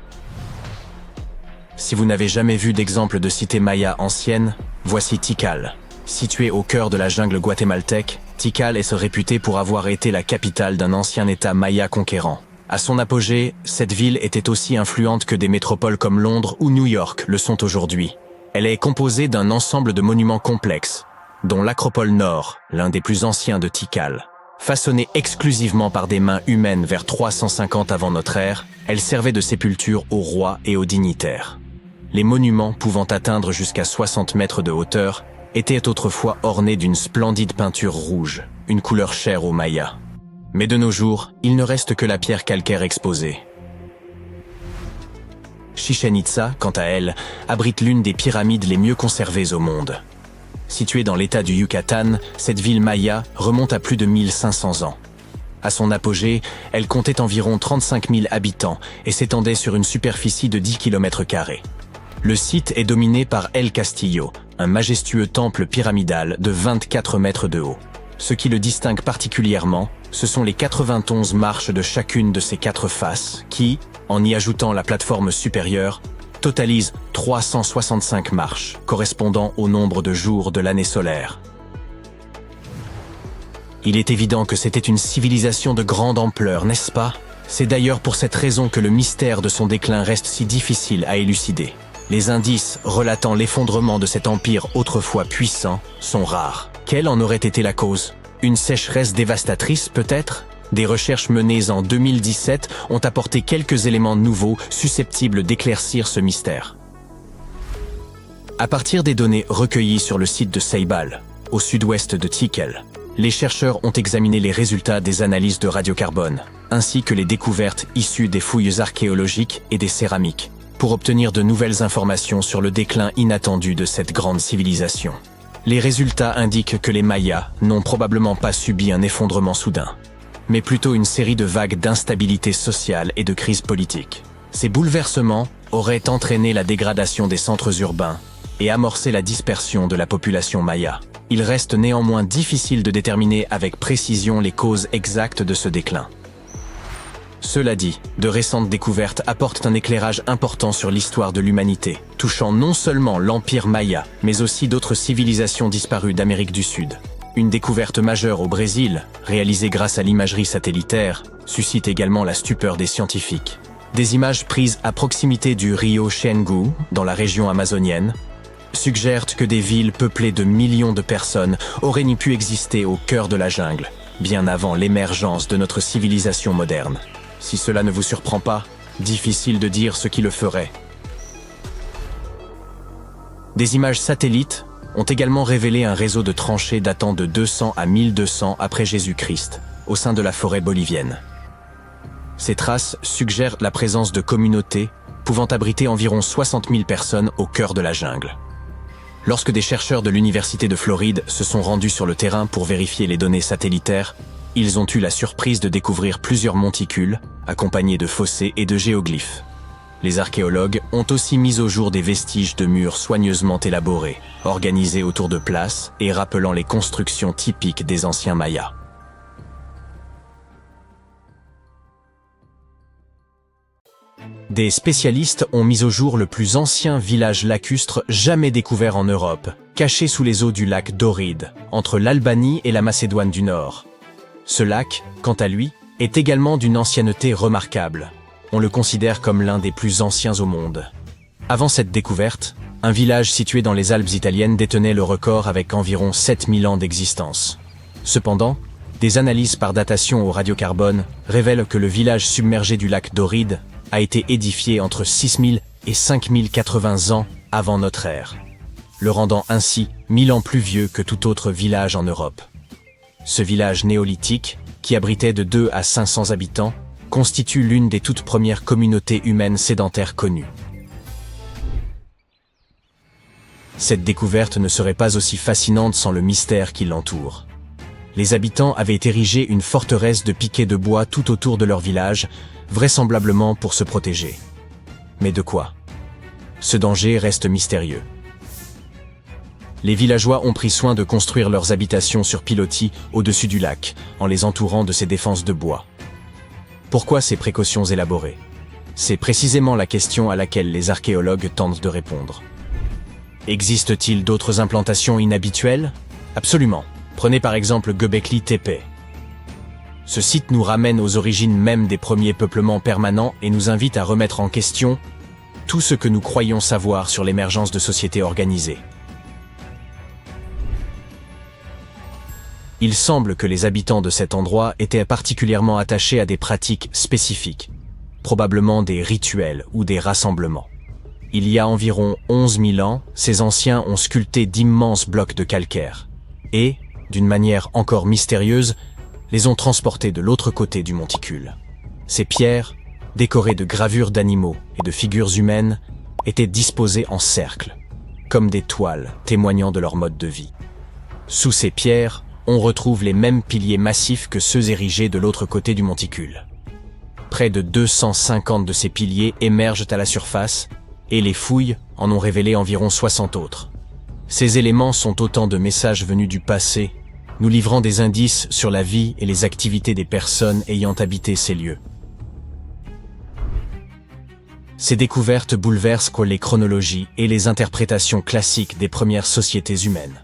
S1: Si vous n'avez jamais vu d'exemple de cité maya ancienne, voici Tikal. Située au cœur de la jungle guatémaltèque, Tikal est réputée pour avoir été la capitale d'un ancien État maya conquérant. À son apogée, cette ville était aussi influente que des métropoles comme Londres ou New York le sont aujourd'hui. Elle est composée d'un ensemble de monuments complexes, dont l'Acropole Nord, l'un des plus anciens de Tikal. Façonnée exclusivement par des mains humaines vers 350 avant notre ère, elle servait de sépulture aux rois et aux dignitaires. Les monuments, pouvant atteindre jusqu'à 60 mètres de hauteur, étaient autrefois ornés d'une splendide peinture rouge, une couleur chère aux Mayas. Mais de nos jours, il ne reste que la pierre calcaire exposée. Chichén Itzá, quant à elle, abrite l'une des pyramides les mieux conservées au monde. Située dans l'état du Yucatan, cette ville maya remonte à plus de 1500 ans. À son apogée, elle comptait environ 35 000 habitants et s'étendait sur une superficie de 10 km². Le site est dominé par El Castillo, un majestueux temple pyramidal de 24 mètres de haut. Ce qui le distingue particulièrement, ce sont les 91 marches de chacune de ses 4 faces qui, en y ajoutant la plateforme supérieure, totalisent 365 marches, correspondant au nombre de jours de l'année solaire. Il est évident que c'était une civilisation de grande ampleur, n'est-ce pas? C'est d'ailleurs pour cette raison que le mystère de son déclin reste si difficile à élucider. Les indices relatant l'effondrement de cet empire autrefois puissant sont rares. Quelle en aurait été la cause? Une sécheresse dévastatrice peut-être? Des recherches menées en 2017 ont apporté quelques éléments nouveaux susceptibles d'éclaircir ce mystère. À partir des données recueillies sur le site de Ceibal, au sud-ouest de Tikal, les chercheurs ont examiné les résultats des analyses de radiocarbone, ainsi que les découvertes issues des fouilles archéologiques et des céramiques, pour obtenir de nouvelles informations sur le déclin inattendu de cette grande civilisation. Les résultats indiquent que les Mayas n'ont probablement pas subi un effondrement soudain, mais plutôt une série de vagues d'instabilité sociale et de crises politiques. Ces bouleversements auraient entraîné la dégradation des centres urbains et amorcé la dispersion de la population maya. Il reste néanmoins difficile de déterminer avec précision les causes exactes de ce déclin. Cela dit, de récentes découvertes apportent un éclairage important sur l'histoire de l'humanité, touchant non seulement l'Empire Maya, mais aussi d'autres civilisations disparues d'Amérique du Sud. Une découverte majeure au Brésil, réalisée grâce à l'imagerie satellitaire, suscite également la stupeur des scientifiques. Des images prises à proximité du rio Xingu, dans la région amazonienne, suggèrent que des villes peuplées de millions de personnes auraient pu exister au cœur de la jungle, bien avant l'émergence de notre civilisation moderne. Si cela ne vous surprend pas, difficile de dire ce qui le ferait. Des images satellites ont également révélé un réseau de tranchées datant de 200 à 1200 après Jésus-Christ, au sein de la forêt bolivienne. Ces traces suggèrent la présence de communautés pouvant abriter environ 60 000 personnes au cœur de la jungle. Lorsque des chercheurs de l'Université de Floride se sont rendus sur le terrain pour vérifier les données satellitaires, ils ont eu la surprise de découvrir plusieurs monticules, accompagnés de fossés et de géoglyphes. Les archéologues ont aussi mis au jour des vestiges de murs soigneusement élaborés, organisés autour de places et rappelant les constructions typiques des anciens Mayas. Des spécialistes ont mis au jour le plus ancien village lacustre jamais découvert en Europe, caché sous les eaux du lac Doride, entre l'Albanie et la Macédoine du Nord. Ce lac, quant à lui, est également d'une ancienneté remarquable. On le considère comme l'un des plus anciens au monde. Avant cette découverte, un village situé dans les Alpes italiennes détenait le record avec environ 7000 ans d'existence. Cependant, des analyses par datation au radiocarbone révèlent que le village submergé du lac Doride a été édifié entre 6000 et 5080 ans avant notre ère, le rendant ainsi 1000 ans plus vieux que tout autre village en Europe. Ce village néolithique, qui abritait de 2 à 500 habitants, constitue l'une des toutes premières communautés humaines sédentaires connues. Cette découverte ne serait pas aussi fascinante sans le mystère qui l'entoure. Les habitants avaient érigé une forteresse de piquets de bois tout autour de leur village, vraisemblablement pour se protéger. Mais de quoi? Ce danger reste mystérieux. Les villageois ont pris soin de construire leurs habitations sur pilotis au-dessus du lac, en les entourant de ces défenses de bois. Pourquoi ces précautions élaborées? C'est précisément la question à laquelle les archéologues tentent de répondre. Existe-t-il d'autres implantations inhabituelles? Absolument. Prenez par exemple Göbekli Tepe. Ce site nous ramène aux origines même des premiers peuplements permanents et nous invite à remettre en question tout ce que nous croyons savoir sur l'émergence de sociétés organisées. Il semble que les habitants de cet endroit étaient particulièrement attachés à des pratiques spécifiques, probablement des rituels ou des rassemblements. Il y a environ 11 000 ans, ces anciens ont sculpté d'immenses blocs de calcaire et, d'une manière encore mystérieuse, les ont transportés de l'autre côté du monticule. Ces pierres, décorées de gravures d'animaux et de figures humaines, étaient disposées en cercle, comme des toiles témoignant de leur mode de vie. Sous ces pierres, on retrouve les mêmes piliers massifs que ceux érigés de l'autre côté du monticule. Près de 250 de ces piliers émergent à la surface, et les fouilles en ont révélé environ 60 autres. Ces éléments sont autant de messages venus du passé, nous livrant des indices sur la vie et les activités des personnes ayant habité ces lieux. Ces découvertes bouleversent les chronologies et les interprétations classiques des premières sociétés humaines.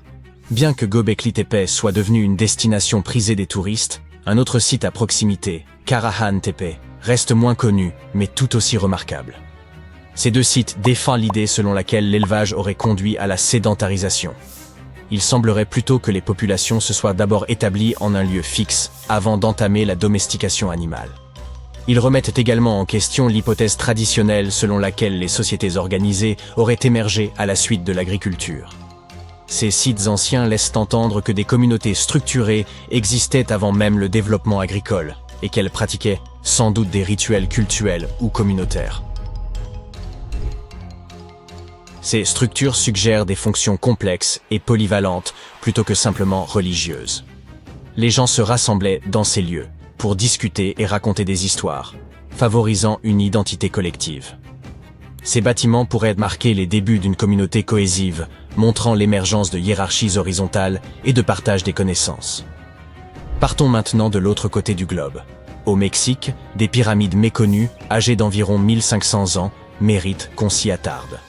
S1: Bien que Göbekli Tepe soit devenu une destination prisée des touristes, un autre site à proximité, Karahan Tepe, reste moins connu, mais tout aussi remarquable. Ces deux sites défendent l'idée selon laquelle l'élevage aurait conduit à la sédentarisation. Il semblerait plutôt que les populations se soient d'abord établies en un lieu fixe, avant d'entamer la domestication animale. Ils remettent également en question l'hypothèse traditionnelle selon laquelle les sociétés organisées auraient émergé à la suite de l'agriculture. Ces sites anciens laissent entendre que des communautés structurées existaient avant même le développement agricole, et qu'elles pratiquaient sans doute des rituels cultuels ou communautaires. Ces structures suggèrent des fonctions complexes et polyvalentes plutôt que simplement religieuses. Les gens se rassemblaient dans ces lieux pour discuter et raconter des histoires, favorisant une identité collective. Ces bâtiments pourraient marquer les débuts d'une communauté cohésive, montrant l'émergence de hiérarchies horizontales et de partage des connaissances. Partons maintenant de l'autre côté du globe. Au Mexique, des pyramides méconnues, âgées d'environ 1500 ans, méritent qu'on s'y attarde.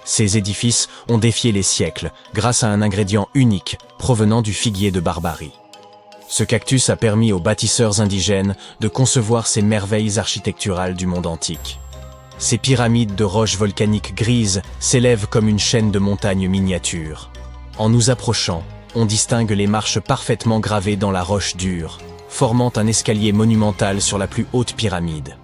S1: Ces édifices ont défié les siècles grâce à un ingrédient unique provenant du figuier de Barbarie. Ce cactus a permis aux bâtisseurs indigènes de concevoir ces merveilles architecturales du monde antique. Ces pyramides de roches volcaniques grises s'élèvent comme une chaîne de montagnes miniatures. En nous approchant, on distingue les marches parfaitement gravées dans la roche dure, formant un escalier monumental sur la plus haute pyramide.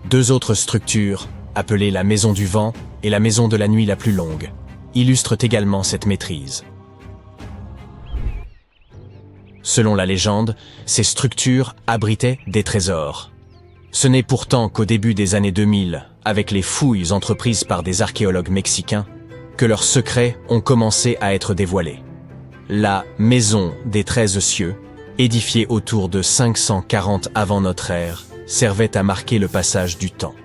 S1: Deux autres structures, appelées la Maison du Vent et la Maison de la Nuit la plus longue, illustrent également cette maîtrise. Selon la légende, ces structures abritaient des trésors. Ce n'est pourtant qu'au début des années 2000, avec les fouilles entreprises par des archéologues mexicains, que leurs secrets ont commencé à être dévoilés. La Maison des 13 cieux, édifiée autour de 540 avant notre ère, servait à marquer le passage du temps.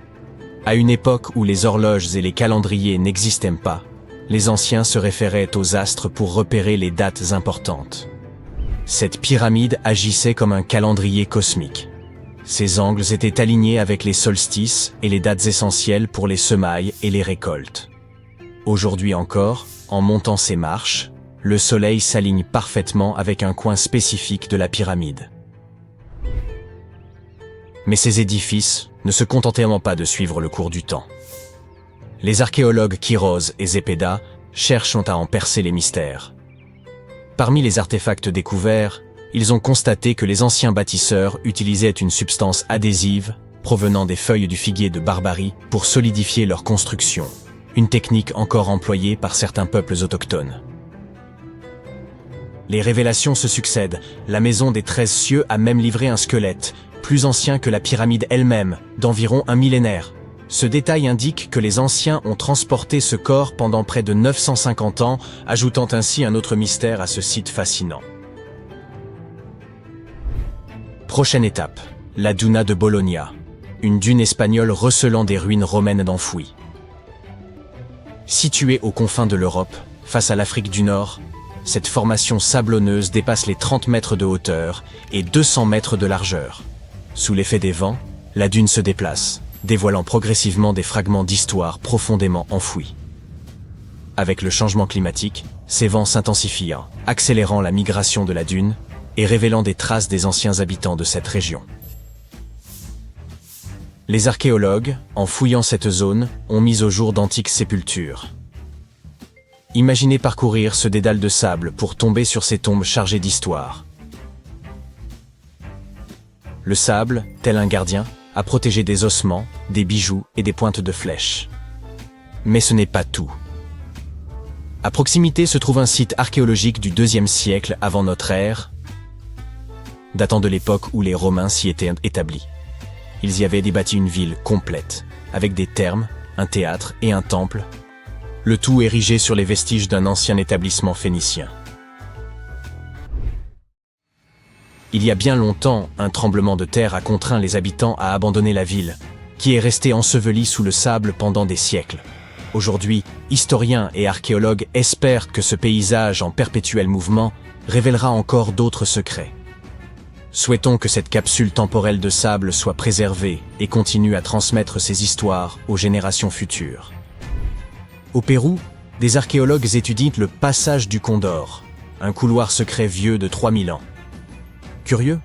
S1: À une époque où les horloges et les calendriers n'existaient pas, les anciens se référaient aux astres pour repérer les dates importantes. Cette pyramide agissait comme un calendrier cosmique. Ses angles étaient alignés avec les solstices et les dates essentielles pour les semailles et les récoltes. Aujourd'hui encore, en montant ces marches, le soleil s'aligne parfaitement avec un coin spécifique de la pyramide. Mais ces édifices ne se contentaient pas de suivre le cours du temps. Les archéologues Quiroz et Zepeda cherchent à en percer les mystères. Parmi les artefacts découverts, ils ont constaté que les anciens bâtisseurs utilisaient une substance adhésive provenant des feuilles du figuier de Barbarie pour solidifier leur construction, une technique encore employée par certains peuples autochtones. Les révélations se succèdent. La maison des 13 cieux a même livré un squelette, plus ancien que la pyramide elle-même, d'environ un millénaire. Ce détail indique que les anciens ont transporté ce corps pendant près de 950 ans, ajoutant ainsi un autre mystère à ce site fascinant. Prochaine étape, la Duna de Bologna, une dune espagnole recelant des ruines romaines enfouies. Située aux confins de l'Europe, face à l'Afrique du Nord, cette formation sablonneuse dépasse les 30 mètres de hauteur et 200 mètres de largeur. Sous l'effet des vents, la dune se déplace, dévoilant progressivement des fragments d'histoire profondément enfouis. Avec le changement climatique, ces vents s'intensifient, accélérant la migration de la dune et révélant des traces des anciens habitants de cette région. Les archéologues, en fouillant cette zone, ont mis au jour d'antiques sépultures. Imaginez parcourir ce dédale de sable pour tomber sur ces tombes chargées d'histoire. Le sable, tel un gardien, a protégé des ossements, des bijoux et des pointes de flèches. Mais ce n'est pas tout. À proximité se trouve un site archéologique du IIe siècle avant notre ère, datant de l'époque où les Romains s'y étaient établis. Ils y avaient bâti une ville complète, avec des thermes, un théâtre et un temple, le tout érigé sur les vestiges d'un ancien établissement phénicien. Il y a bien longtemps, un tremblement de terre a contraint les habitants à abandonner la ville, qui est restée ensevelie sous le sable pendant des siècles. Aujourd'hui, historiens et archéologues espèrent que ce paysage en perpétuel mouvement révélera encore d'autres secrets. Souhaitons que cette capsule temporelle de sable soit préservée et continue à transmettre ses histoires aux générations futures. Au Pérou, des archéologues étudient le passage du Condor, un couloir secret vieux de 3000 ans. Curieux?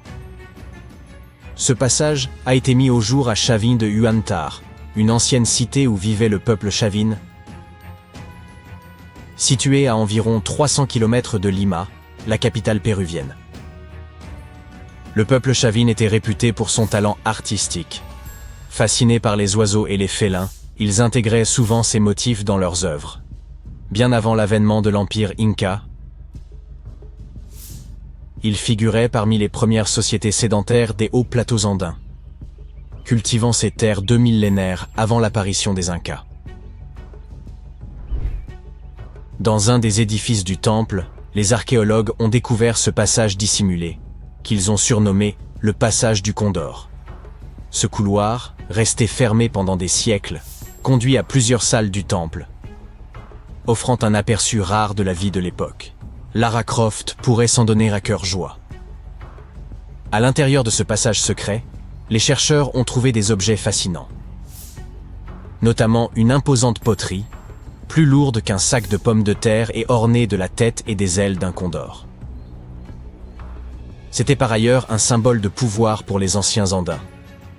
S1: Ce passage a été mis au jour à Chavin de Huántar, une ancienne cité où vivait le peuple Chavin. Située à environ 300 km de Lima, la capitale péruvienne. Le peuple Chavin était réputé pour son talent artistique. Fascinés par les oiseaux et les félins, ils intégraient souvent ces motifs dans leurs œuvres. Bien avant l'avènement de l'empire Inca, ils figuraient parmi les premières sociétés sédentaires des hauts plateaux andins, cultivant ces terres 2 millénaires avant l'apparition des Incas. Dans un des édifices du temple, les archéologues ont découvert ce passage dissimulé, qu'ils ont surnommé le passage du Condor. Ce couloir, resté fermé pendant des siècles, conduit à plusieurs salles du temple, offrant un aperçu rare de la vie de l'époque. Lara Croft pourrait s'en donner à cœur joie. À l'intérieur de ce passage secret, les chercheurs ont trouvé des objets fascinants. Notamment une imposante poterie, plus lourde qu'un sac de pommes de terre et ornée de la tête et des ailes d'un condor. C'était par ailleurs un symbole de pouvoir pour les anciens Andins.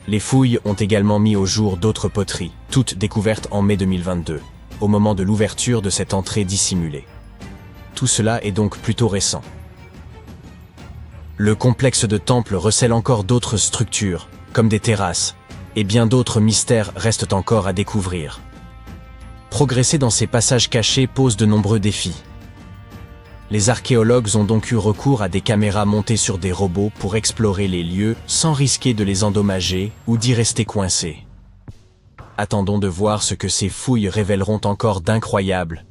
S1: Les fouilles ont également mis au jour d'autres poteries, toutes découvertes en mai 2022, au moment de l'ouverture de cette entrée dissimulée. Tout cela est donc plutôt récent. Le complexe de temples recèle encore d'autres structures, comme des terrasses, et bien d'autres mystères restent encore à découvrir. Progresser dans ces passages cachés pose de nombreux défis. Les archéologues ont donc eu recours à des caméras montées sur des robots pour explorer les lieux sans risquer de les endommager ou d'y rester coincés. Attendons de voir ce que ces fouilles révéleront encore d'incroyable.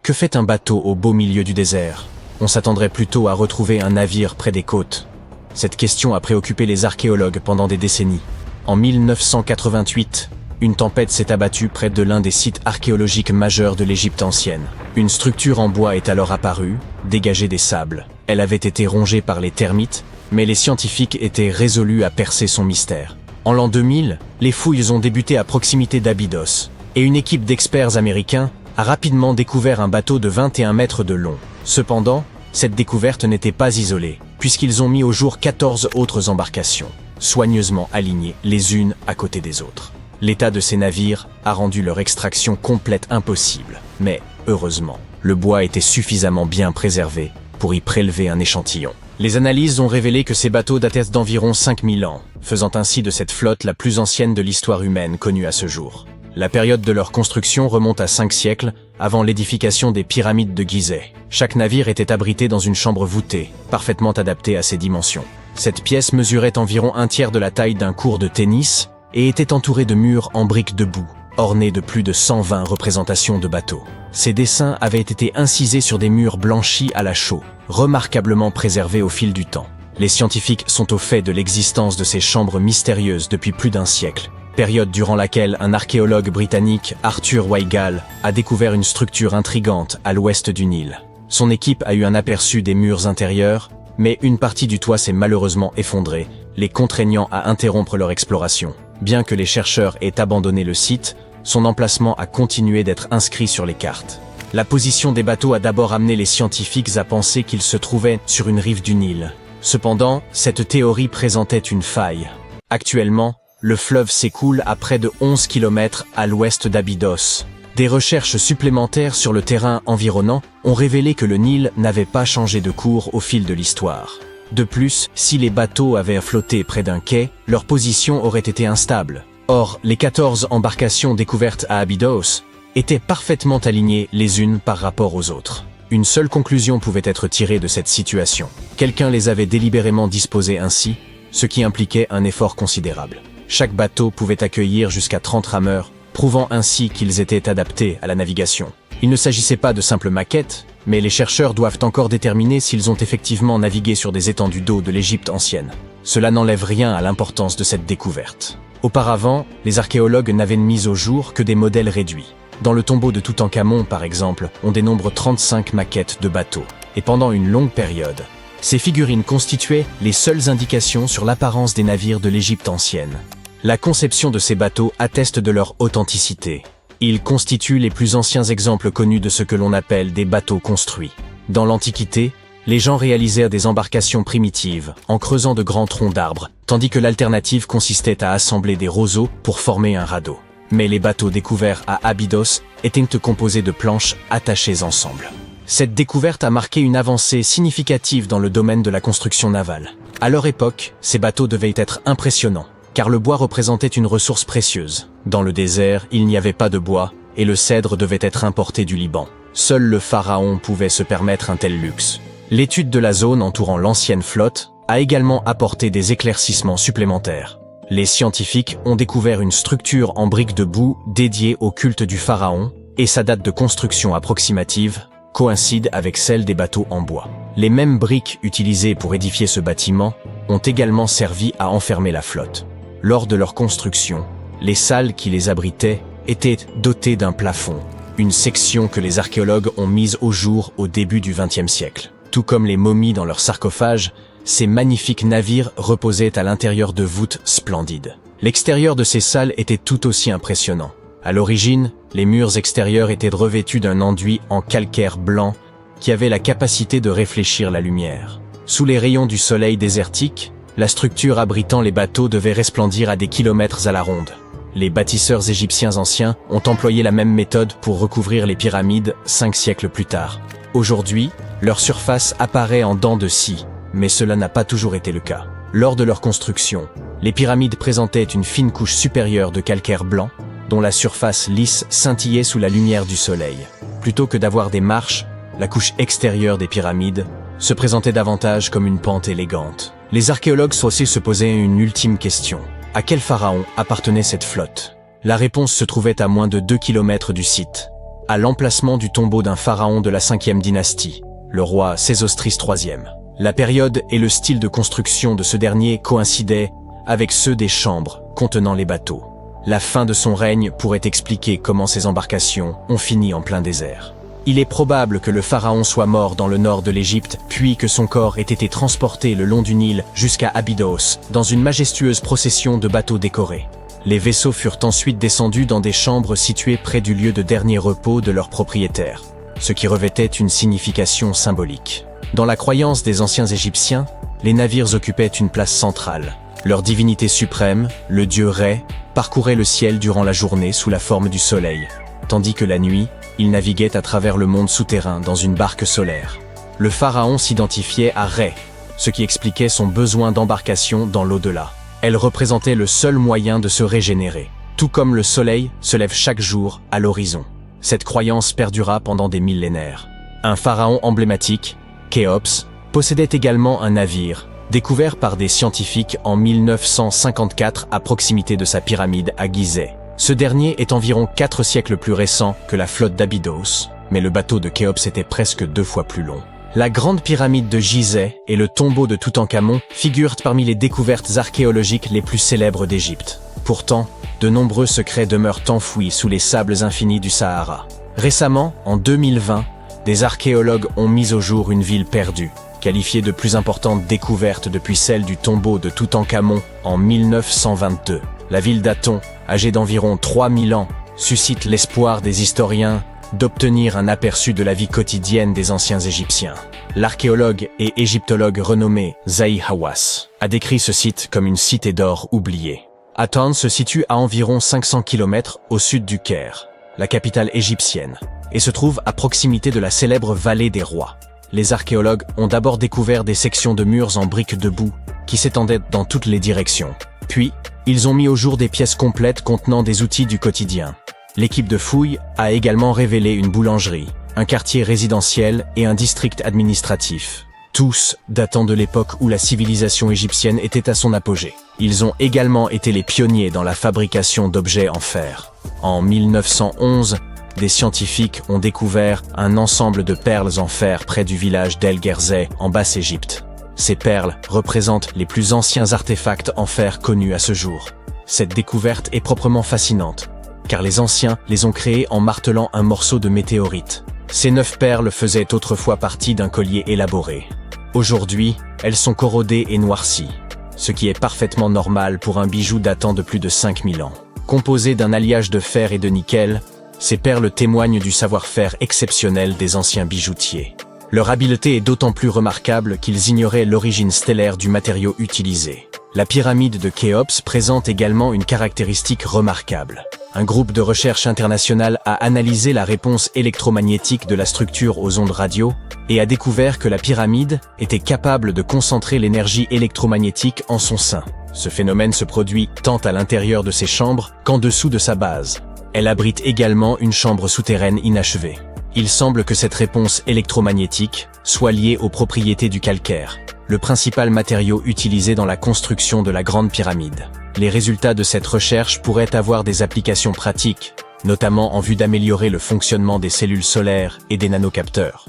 S1: Que fait un bateau au beau milieu du désert? On s'attendrait plutôt à retrouver un navire près des côtes. Cette question a préoccupé les archéologues pendant des décennies. En 1988, une tempête s'est abattue près de l'un des sites archéologiques majeurs de l'Égypte ancienne. Une structure en bois est alors apparue, dégagée des sables. Elle avait été rongée par les termites, mais les scientifiques étaient résolus à percer son mystère. En l'an 2000, les fouilles ont débuté à proximité d'Abydos, et une équipe d'experts américains a rapidement découvert un bateau de 21 mètres de long. Cependant, cette découverte n'était pas isolée, puisqu'ils ont mis au jour 14 autres embarcations, soigneusement alignées les unes à côté des autres. L'état de ces navires a rendu leur extraction complète impossible. Mais, heureusement, le bois était suffisamment bien préservé pour y prélever un échantillon. Les analyses ont révélé que ces bateaux dataient d'environ 5000 ans, faisant ainsi de cette flotte la plus ancienne de l'histoire humaine connue à ce jour. La période de leur construction remonte à 5 siècles avant l'édification des pyramides de Gizeh. Chaque navire était abrité dans une chambre voûtée, parfaitement adaptée à ses dimensions. Cette pièce mesurait environ un tiers de la taille d'un court de tennis et était entourée de murs en briques de boue, ornés de plus de 120 représentations de bateaux. Ces dessins avaient été incisés sur des murs blanchis à la chaux, remarquablement préservés au fil du temps. Les scientifiques sont au fait de l'existence de ces chambres mystérieuses depuis plus d'un siècle, période durant laquelle un archéologue britannique, Arthur Weigall, a découvert une structure intrigante à l'ouest du Nil. Son équipe a eu un aperçu des murs intérieurs, mais une partie du toit s'est malheureusement effondrée, les contraignant à interrompre leur exploration. Bien que les chercheurs aient abandonné le site, son emplacement a continué d'être inscrit sur les cartes. La position des bateaux a d'abord amené les scientifiques à penser qu'ils se trouvaient sur une rive du Nil. Cependant, cette théorie présentait une faille. Actuellement, le fleuve s'écoule à près de 11 km à l'ouest d'Abydos. Des recherches supplémentaires sur le terrain environnant ont révélé que le Nil n'avait pas changé de cours au fil de l'histoire. De plus, si les bateaux avaient flotté près d'un quai, leur position aurait été instable. Or, les 14 embarcations découvertes à Abydos étaient parfaitement alignées les unes par rapport aux autres. Une seule conclusion pouvait être tirée de cette situation. Quelqu'un les avait délibérément disposées ainsi, ce qui impliquait un effort considérable. Chaque bateau pouvait accueillir jusqu'à 30 rameurs, prouvant ainsi qu'ils étaient adaptés à la navigation. Il ne s'agissait pas de simples maquettes, mais les chercheurs doivent encore déterminer s'ils ont effectivement navigué sur des étendues d'eau de l'Égypte ancienne. Cela n'enlève rien à l'importance de cette découverte. Auparavant, les archéologues n'avaient mis au jour que des modèles réduits. Dans le tombeau de Toutankhamon, par exemple, on dénombre 35 maquettes de bateaux. Et pendant une longue période, ces figurines constituaient les seules indications sur l'apparence des navires de l'Égypte ancienne. La conception de ces bateaux atteste de leur authenticité. Ils constituent les plus anciens exemples connus de ce que l'on appelle des bateaux construits. Dans l'Antiquité, les gens réalisèrent des embarcations primitives en creusant de grands troncs d'arbres, tandis que l'alternative consistait à assembler des roseaux pour former un radeau. Mais les bateaux découverts à Abydos étaient composés de planches attachées ensemble. Cette découverte a marqué une avancée significative dans le domaine de la construction navale. À leur époque, ces bateaux devaient être impressionnants, car le bois représentait une ressource précieuse. Dans le désert, il n'y avait pas de bois, et le cèdre devait être importé du Liban. Seul le pharaon pouvait se permettre un tel luxe. L'étude de la zone entourant l'ancienne flotte a également apporté des éclaircissements supplémentaires. Les scientifiques ont découvert une structure en briques de boue dédiée au culte du pharaon, et sa date de construction approximative coïncide avec celle des bateaux en bois. Les mêmes briques utilisées pour édifier ce bâtiment ont également servi à enfermer la flotte. Lors de leur construction, les salles qui les abritaient étaient dotées d'un plafond, une section que les archéologues ont mise au jour au début du XXe siècle. Tout comme les momies dans leurs sarcophages, ces magnifiques navires reposaient à l'intérieur de voûtes splendides. L'extérieur de ces salles était tout aussi impressionnant. À l'origine, les murs extérieurs étaient revêtus d'un enduit en calcaire blanc qui avait la capacité de réfléchir la lumière. Sous les rayons du soleil désertique, la structure abritant les bateaux devait resplendir à des kilomètres à la ronde. Les bâtisseurs égyptiens anciens ont employé la même méthode pour recouvrir les pyramides 5 siècles plus tard. Aujourd'hui, leur surface apparaît en dents de scie, mais cela n'a pas toujours été le cas. Lors de leur construction, les pyramides présentaient une fine couche supérieure de calcaire blanc, dont la surface lisse scintillait sous la lumière du soleil. Plutôt que d'avoir des marches, la couche extérieure des pyramides se présentait davantage comme une pente élégante. Les archéologues sont aussi se posaient une ultime question. À quel pharaon appartenait cette flotte? La réponse se trouvait à moins de 2 km du site, à l'emplacement du tombeau d'un pharaon de la 5e dynastie, le roi Sésostris III. La période et le style de construction de ce dernier coïncidaient avec ceux des chambres contenant les bateaux. La fin de son règne pourrait expliquer comment ces embarcations ont fini en plein désert. Il est probable que le pharaon soit mort dans le nord de l'Égypte, puis que son corps ait été transporté le long du Nil jusqu'à Abydos, dans une majestueuse procession de bateaux décorés. Les vaisseaux furent ensuite descendus dans des chambres situées près du lieu de dernier repos de leurs propriétaires, ce qui revêtait une signification symbolique. Dans la croyance des anciens Égyptiens, les navires occupaient une place centrale. Leur divinité suprême, le dieu Ré, parcourait le ciel durant la journée sous la forme du soleil, tandis que la nuit, il naviguait à travers le monde souterrain dans une barque solaire. Le pharaon s'identifiait à Ré, ce qui expliquait son besoin d'embarcation dans l'au-delà. Elle représentait le seul moyen de se régénérer, tout comme le soleil se lève chaque jour à l'horizon. Cette croyance perdura pendant des millénaires. Un pharaon emblématique, Khéops, possédait également un navire, découvert par des scientifiques en 1954 à proximité de sa pyramide à Gizeh. Ce dernier est environ 4 siècles plus récent que la flotte d'Abydos, mais le bateau de Khéops était presque 2 fois plus long. La grande pyramide de Gizeh et le tombeau de Toutankhamon figurent parmi les découvertes archéologiques les plus célèbres d'Égypte. Pourtant, de nombreux secrets demeurent enfouis sous les sables infinis du Sahara. Récemment, en 2020, des archéologues ont mis au jour une ville perdue, qualifiée de plus importante découverte depuis celle du tombeau de Toutankhamon en 1922. La ville d'Aton, âgée d'environ 3000 ans, suscite l'espoir des historiens d'obtenir un aperçu de la vie quotidienne des anciens Égyptiens. L'archéologue et égyptologue renommé Zahi Hawass a décrit ce site comme une cité d'or oubliée. Aton se situe à environ 500 km au sud du Caire, la capitale égyptienne, et se trouve à proximité de la célèbre vallée des rois. Les archéologues ont d'abord découvert des sections de murs en briques de boue qui s'étendaient dans toutes les directions. Puis, ils ont mis au jour des pièces complètes contenant des outils du quotidien. L'équipe de fouilles a également révélé une boulangerie, un quartier résidentiel et un district administratif, tous datant de l'époque où la civilisation égyptienne était à son apogée. Ils ont également été les pionniers dans la fabrication d'objets en fer. En 1911, des scientifiques ont découvert un ensemble de perles en fer près du village d'El Gerzeh en Basse-Égypte. Ces perles représentent les plus anciens artefacts en fer connus à ce jour. Cette découverte est proprement fascinante, car les anciens les ont créées en martelant un morceau de météorite. Ces 9 perles faisaient autrefois partie d'un collier élaboré. Aujourd'hui, elles sont corrodées et noircies, ce qui est parfaitement normal pour un bijou datant de plus de 5000 ans. Composées d'un alliage de fer et de nickel, ces perles témoignent du savoir-faire exceptionnel des anciens bijoutiers. Leur habileté est d'autant plus remarquable qu'ils ignoraient l'origine stellaire du matériau utilisé. La pyramide de Khéops présente également une caractéristique remarquable. Un groupe de recherche international a analysé la réponse électromagnétique de la structure aux ondes radio et a découvert que la pyramide était capable de concentrer l'énergie électromagnétique en son sein. Ce phénomène se produit tant à l'intérieur de ses chambres qu'en dessous de sa base. Elle abrite également une chambre souterraine inachevée. Il semble que cette réponse électromagnétique soit liée aux propriétés du calcaire, le principal matériau utilisé dans la construction de la Grande Pyramide. Les résultats de cette recherche pourraient avoir des applications pratiques, notamment en vue d'améliorer le fonctionnement des cellules solaires et des nanocapteurs.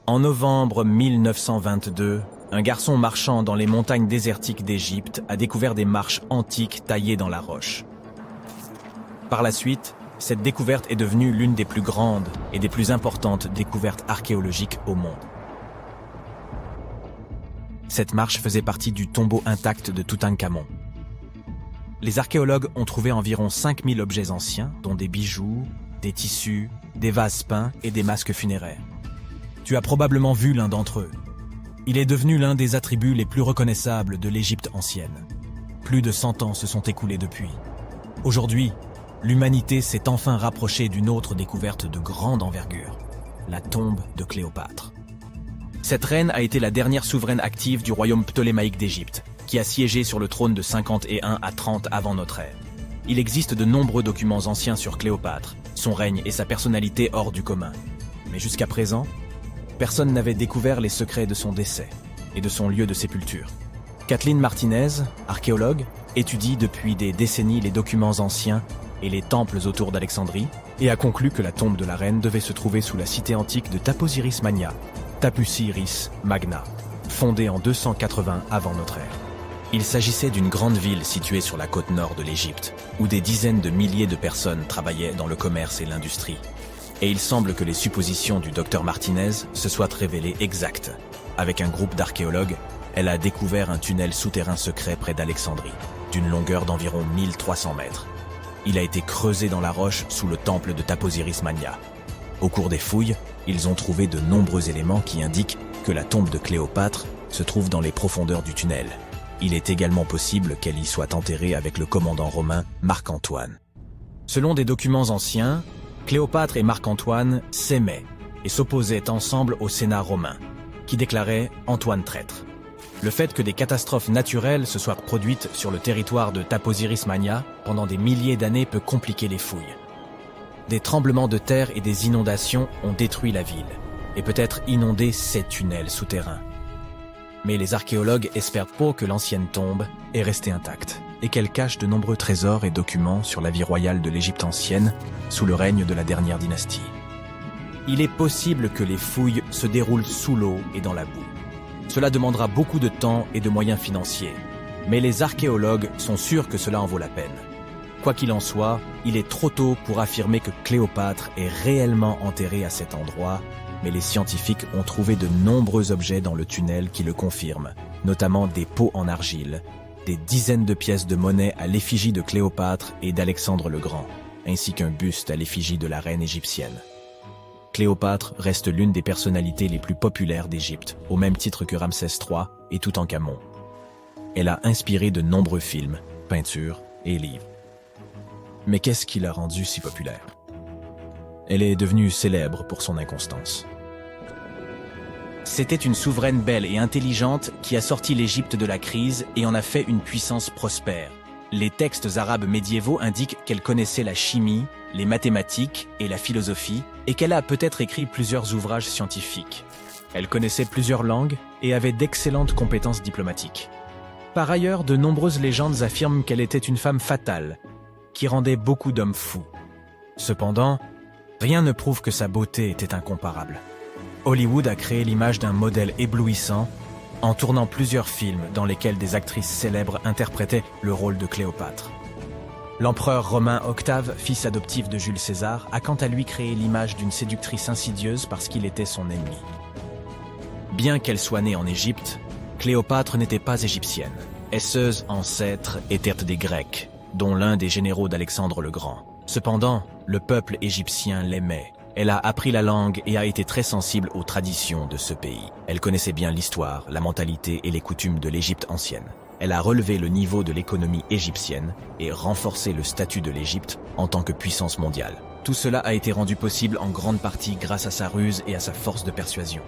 S1: En novembre 1922, un garçon marchant dans les montagnes désertiques d'Égypte a découvert des marches antiques taillées dans la roche. Par la suite, cette découverte est devenue l'une des plus grandes et des plus importantes découvertes archéologiques au monde. Cette marche faisait partie du tombeau intact de Toutankhamon. Les archéologues ont trouvé environ 5000 objets anciens, dont des bijoux, des tissus, des vases peints et des masques funéraires. Tu as probablement vu l'un d'entre eux. Il est devenu l'un des attributs les plus reconnaissables de l'Égypte ancienne. Plus de 100 ans se sont écoulés depuis. Aujourd'hui, l'humanité s'est enfin rapprochée d'une autre découverte de grande envergure, la tombe de Cléopâtre. Cette reine a été la dernière souveraine active du royaume ptolémaïque d'Égypte, qui a siégé sur le trône de 51 à 30 avant notre ère. Il existe de nombreux documents anciens sur Cléopâtre, son règne et sa personnalité hors du commun. Mais jusqu'à présent, personne n'avait découvert les secrets de son décès et de son lieu de sépulture. Kathleen Martinez, archéologue, étudie depuis des décennies les documents anciens et les temples autour d'Alexandrie, et a conclu que la tombe de la reine devait se trouver sous la cité antique de Taposiris Magna, Tapusiris Magna, fondée en 280 avant notre ère. Il s'agissait d'une grande ville située sur la côte nord de l'Égypte, où des dizaines de milliers de personnes travaillaient dans le commerce et l'industrie. Et il semble que les suppositions du docteur Martinez se soient révélées exactes. Avec un groupe d'archéologues, elle a découvert un tunnel souterrain secret près d'Alexandrie, d'une longueur d'environ 1300 mètres. Il a été creusé dans la roche sous le temple de Taposiris Magna. Au cours des fouilles, ils ont trouvé de nombreux éléments qui indiquent que la tombe de Cléopâtre se trouve dans les profondeurs du tunnel. Il est également possible qu'elle y soit enterrée avec le commandant romain Marc-Antoine. Selon des documents anciens, Cléopâtre et Marc-Antoine s'aimaient et s'opposaient ensemble au Sénat romain, qui déclarait Antoine traître. Le fait que des catastrophes naturelles se soient produites sur le territoire de Taposiris Mania pendant des milliers d'années peut compliquer les fouilles. Des tremblements de terre et des inondations ont détruit la ville, et peut-être inondé 7 tunnels souterrains. Mais les archéologues espèrent peu que l'ancienne tombe est restée intacte, et qu'elle cache de nombreux trésors et documents sur la vie royale de l'Égypte ancienne, sous le règne de la dernière dynastie. Il est possible que les fouilles se déroulent sous l'eau et dans la boue. Cela demandera beaucoup de temps et de moyens financiers, mais les archéologues sont sûrs que cela en vaut la peine. Quoi qu'il en soit, il est trop tôt pour affirmer que Cléopâtre est réellement enterrée à cet endroit, mais les scientifiques ont trouvé de nombreux objets dans le tunnel qui le confirment, notamment des pots en argile, des dizaines de pièces de monnaie à l'effigie de Cléopâtre et d'Alexandre le Grand, ainsi qu'un buste à l'effigie de la reine égyptienne. Cléopâtre reste l'une des personnalités les plus populaires d'Égypte, au même titre que Ramsès III et Toutankhamon. Elle a inspiré de nombreux films, peintures et livres. Mais qu'est-ce qui l'a rendue si populaire? Elle est devenue célèbre pour son inconstance. C'était une souveraine belle et intelligente qui a sorti l'Égypte de la crise et en a fait une puissance prospère. Les textes arabes médiévaux indiquent qu'elle connaissait la chimie, les mathématiques et la philosophie, et qu'elle a peut-être écrit plusieurs ouvrages scientifiques. Elle connaissait plusieurs langues et avait d'excellentes compétences diplomatiques. Par ailleurs, de nombreuses légendes affirment qu'elle était une femme fatale, qui rendait beaucoup d'hommes fous. Cependant, rien ne prouve que sa beauté était incomparable. Hollywood a créé l'image d'un modèle éblouissant en tournant plusieurs films dans lesquels des actrices célèbres interprétaient le rôle de Cléopâtre. L'empereur romain Octave, fils adoptif de Jules César, a quant à lui créé l'image d'une séductrice insidieuse parce qu'il était son ennemi. Bien qu'elle soit née en Égypte, Cléopâtre n'était pas égyptienne. Ses ancêtres étaient des Grecs, dont l'un des généraux d'Alexandre le Grand. Cependant, le peuple égyptien l'aimait. Elle a appris la langue et a été très sensible aux traditions de ce pays. Elle connaissait bien l'histoire, la mentalité et les coutumes de l'Égypte ancienne. Elle a relevé le niveau de l'économie égyptienne et renforcé le statut de l'Égypte en tant que puissance mondiale. Tout cela a été rendu possible en grande partie grâce à sa ruse et à sa force de persuasion.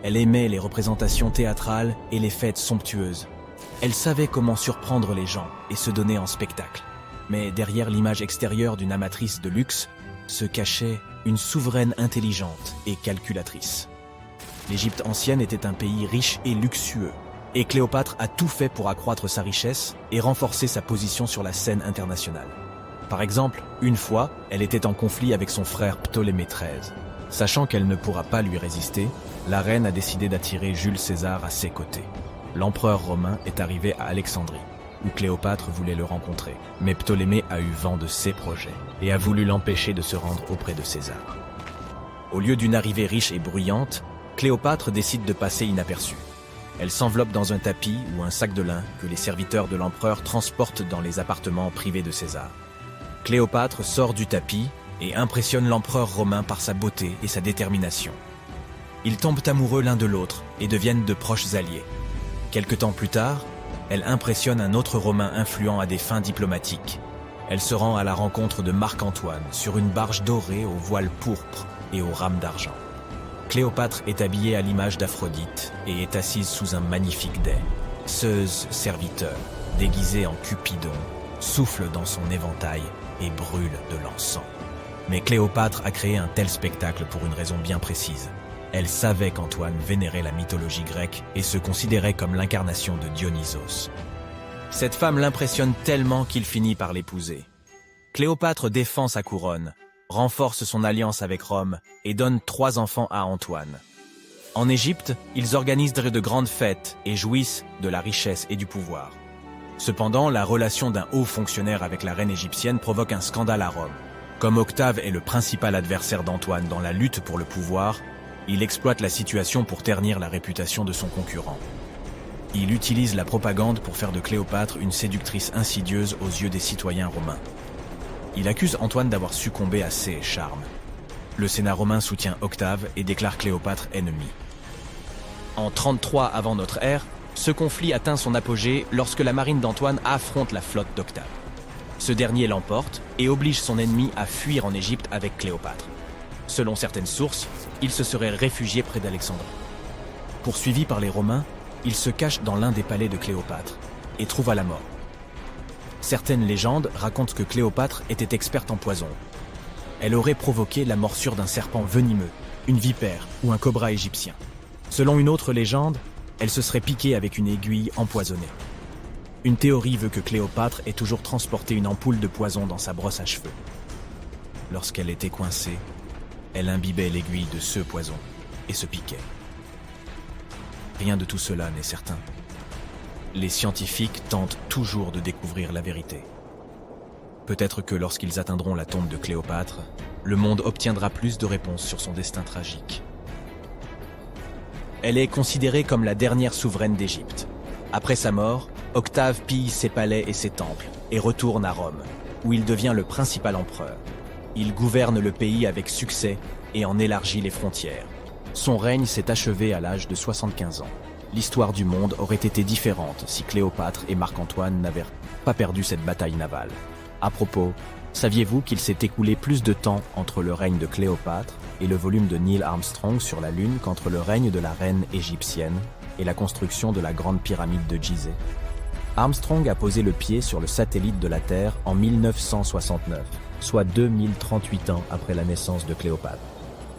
S1: Elle aimait les représentations théâtrales et les fêtes somptueuses. Elle savait comment surprendre les gens et se donner en spectacle. Mais derrière l'image extérieure d'une amatrice de luxe se cachait une souveraine intelligente et calculatrice. L'Égypte ancienne était un pays riche et luxueux, et Cléopâtre a tout fait pour accroître sa richesse et renforcer sa position sur la scène internationale. Par exemple, une fois, elle était en conflit avec son frère Ptolémée XIII. Sachant qu'elle ne pourra pas lui résister, la reine a décidé d'attirer Jules César à ses côtés. L'empereur romain est arrivé à Alexandrie, où Cléopâtre voulait le rencontrer. Mais Ptolémée a eu vent de ses projets et a voulu l'empêcher de se rendre auprès de César. Au lieu d'une arrivée riche et bruyante, Cléopâtre décide de passer inaperçue. Elle s'enveloppe dans un tapis ou un sac de lin que les serviteurs de l'empereur transportent dans les appartements privés de César. Cléopâtre sort du tapis et impressionne l'empereur romain par sa beauté et sa détermination. Ils tombent amoureux l'un de l'autre et deviennent de proches alliés. Quelque temps plus tard, elle impressionne un autre Romain influent à des fins diplomatiques. Elle se rend à la rencontre de Marc-Antoine sur une barge dorée aux voiles pourpres et aux rames d'argent. Cléopâtre est habillée à l'image d'Aphrodite et est assise sous un magnifique dais. Zeus, serviteur, déguisé en Cupidon, souffle dans son éventail et brûle de l'encens. Mais Cléopâtre a créé un tel spectacle pour une raison bien précise. Elle savait qu'Antoine vénérait la mythologie grecque et se considérait comme l'incarnation de Dionysos. Cette femme l'impressionne tellement qu'il finit par l'épouser. Cléopâtre défend sa couronne, renforce son alliance avec Rome et donne 3 enfants à Antoine. En Égypte, ils organisent de grandes fêtes et jouissent de la richesse et du pouvoir. Cependant, la relation d'un haut fonctionnaire avec la reine égyptienne provoque un scandale à Rome. Comme Octave est le principal adversaire d'Antoine dans la lutte pour le pouvoir, il exploite la situation pour ternir la réputation de son concurrent. Il utilise la propagande pour faire de Cléopâtre une séductrice insidieuse aux yeux des citoyens romains. Il accuse Antoine d'avoir succombé à ses charmes. Le Sénat romain soutient Octave et déclare Cléopâtre ennemie. En 33 avant notre ère, Ce conflit atteint son apogée lorsque la marine d'Antoine affronte la flotte d'Octave. Ce dernier l'emporte et oblige son ennemi à fuir en Égypte avec Cléopâtre. Selon certaines sources, il se serait réfugié près d'Alexandrie. Poursuivi par les Romains, il se cache dans l'un des palais de Cléopâtre et trouva la mort. Certaines légendes racontent que Cléopâtre était experte en poison. Elle aurait provoqué la morsure d'un serpent venimeux, une vipère ou un cobra égyptien. Selon une autre légende, elle se serait piquée avec une aiguille empoisonnée. Une théorie veut que Cléopâtre ait toujours transporté une ampoule de poison dans sa brosse à cheveux. Lorsqu'elle était coincée, elle imbibait l'aiguille de ce poison et se piquait. Rien de tout cela n'est certain. Les scientifiques tentent toujours de découvrir la vérité. Peut-être que lorsqu'ils atteindront la tombe de Cléopâtre, le monde obtiendra plus de réponses sur son destin tragique. Elle est considérée comme la dernière souveraine d'Égypte. Après sa mort, Octave pille ses palais et ses temples et retourne à Rome, où il devient le principal empereur. Il gouverne le pays avec succès et en élargit les frontières. Son règne s'est achevé à l'âge de 75 ans. L'histoire du monde aurait été différente si Cléopâtre et Marc-Antoine n'avaient pas perdu cette bataille navale. À propos, saviez-vous qu'il s'est écoulé plus de temps entre le règne de Cléopâtre et le volume de Neil Armstrong sur la Lune qu'entre le règne de la reine égyptienne et la construction de la grande pyramide de Gizeh? Armstrong a posé le pied sur le satellite de la Terre en 1969, soit 2038 ans après la naissance de Cléopâtre.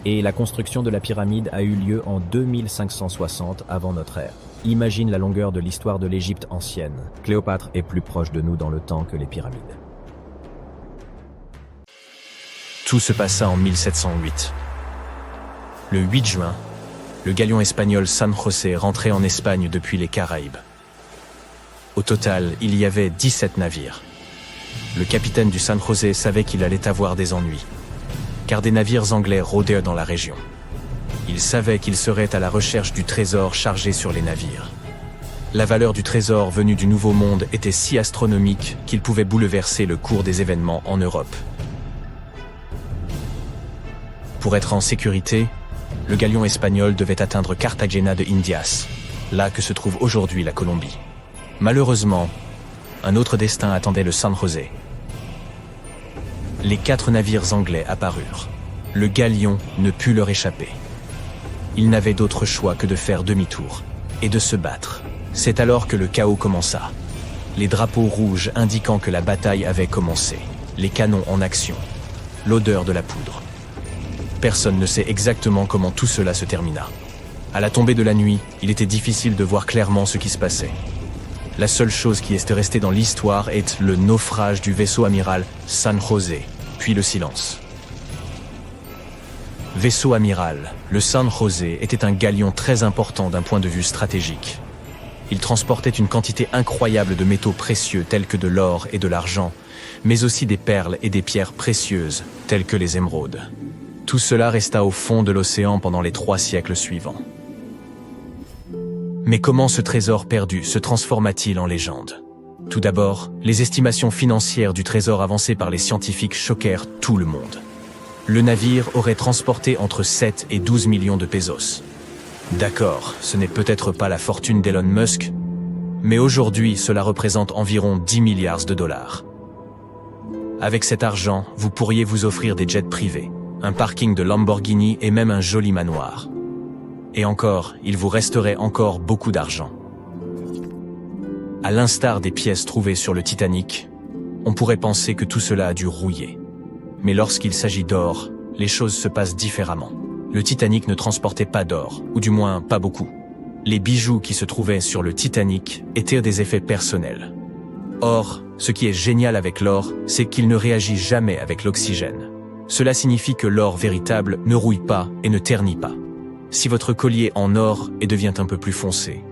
S1: Et la construction de la pyramide a eu lieu en 2560 avant notre ère. Imagine la longueur de l'histoire de l'Égypte ancienne. Cléopâtre est plus proche de nous dans le temps que les pyramides. Tout se passa en 1708. Le 8 juin, le galion espagnol San José rentrait en Espagne depuis les Caraïbes. Au total, il y avait 17 navires. Le capitaine du San José savait qu'il allait avoir des ennuis, car des navires anglais rôdaient dans la région. Il savait qu'il serait à la recherche du trésor chargé sur les navires. La valeur du trésor venu du Nouveau Monde était si astronomique qu'il pouvait bouleverser le cours des événements en Europe. Pour être en sécurité, le galion espagnol devait atteindre Cartagena de Indias, là que se trouve aujourd'hui la Colombie. Malheureusement, un autre destin attendait le San José. Les 4 navires anglais apparurent. Le galion ne put leur échapper. Il n'avait d'autre choix que de faire demi-tour et de se battre. C'est alors que le chaos commença. Les drapeaux rouges indiquant que la bataille avait commencé. Les canons en action. L'odeur de la poudre. Personne ne sait exactement comment tout cela se termina. À la tombée de la nuit, il était difficile de voir clairement ce qui se passait. La seule chose qui est restée dans l'histoire est le naufrage du vaisseau amiral San José, puis le silence. Vaisseau amiral, le San José était un galion très important d'un point de vue stratégique. Il transportait une quantité incroyable de métaux précieux tels que de l'or et de l'argent, mais aussi des perles et des pierres précieuses telles que les émeraudes. Tout cela resta au fond de l'océan pendant les 3 siècles suivants. Mais comment ce trésor perdu se transforma-t-il en légende? Tout d'abord, les estimations financières du trésor avancées par les scientifiques choquèrent tout le monde. Le navire aurait transporté entre 7 et 12 millions de pesos. D'accord, ce n'est peut-être pas la fortune d'Elon Musk, mais aujourd'hui cela représente environ 10 milliards de dollars. Avec cet argent, vous pourriez vous offrir des jets privés, un parking de Lamborghini et même un joli manoir. Et encore, il vous resterait encore beaucoup d'argent. À l'instar des pièces trouvées sur le Titanic, on pourrait penser que tout cela a dû rouiller. Mais lorsqu'il s'agit d'or, les choses se passent différemment. Le Titanic ne transportait pas d'or, ou du moins pas beaucoup. Les bijoux qui se trouvaient sur le Titanic étaient des effets personnels. Or, ce qui est génial avec l'or, c'est qu'il ne réagit jamais avec l'oxygène. Cela signifie que l'or véritable ne rouille pas et ne ternit pas. Si votre collier en or devient un peu plus foncé,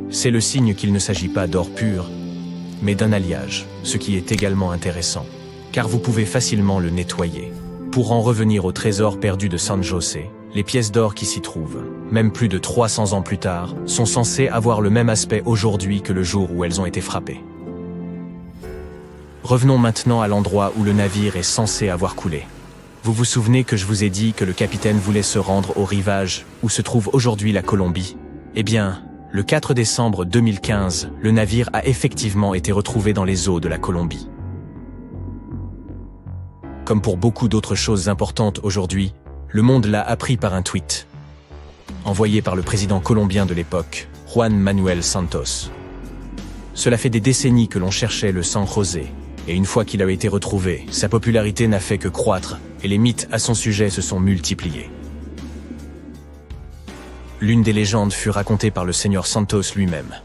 S1: c'est le signe qu'il ne s'agit pas d'or pur, mais d'un alliage, ce qui est également intéressant, car vous pouvez facilement le nettoyer. Pour en revenir au trésor perdu de San José, les pièces d'or qui s'y trouvent, même plus de 300 ans plus tard, sont censées avoir le même aspect aujourd'hui que le jour où elles ont été frappées. Revenons maintenant à l'endroit où le navire est censé avoir coulé. Vous vous souvenez que je vous ai dit que le capitaine voulait se rendre au rivage où se trouve aujourd'hui la Colombie? Eh bien, Le 4 décembre 2015, le navire a effectivement été retrouvé dans les eaux de la Colombie. Comme pour beaucoup d'autres choses importantes aujourd'hui, le monde l'a appris par un tweet, envoyé par le président colombien de l'époque, Juan Manuel Santos. Cela fait des décennies que l'on cherchait le San José, et une fois qu'il a été retrouvé, sa popularité n'a fait que croître, et les mythes à son sujet se sont multipliés. L'une des légendes fut racontée par le Seigneur Santos lui-même.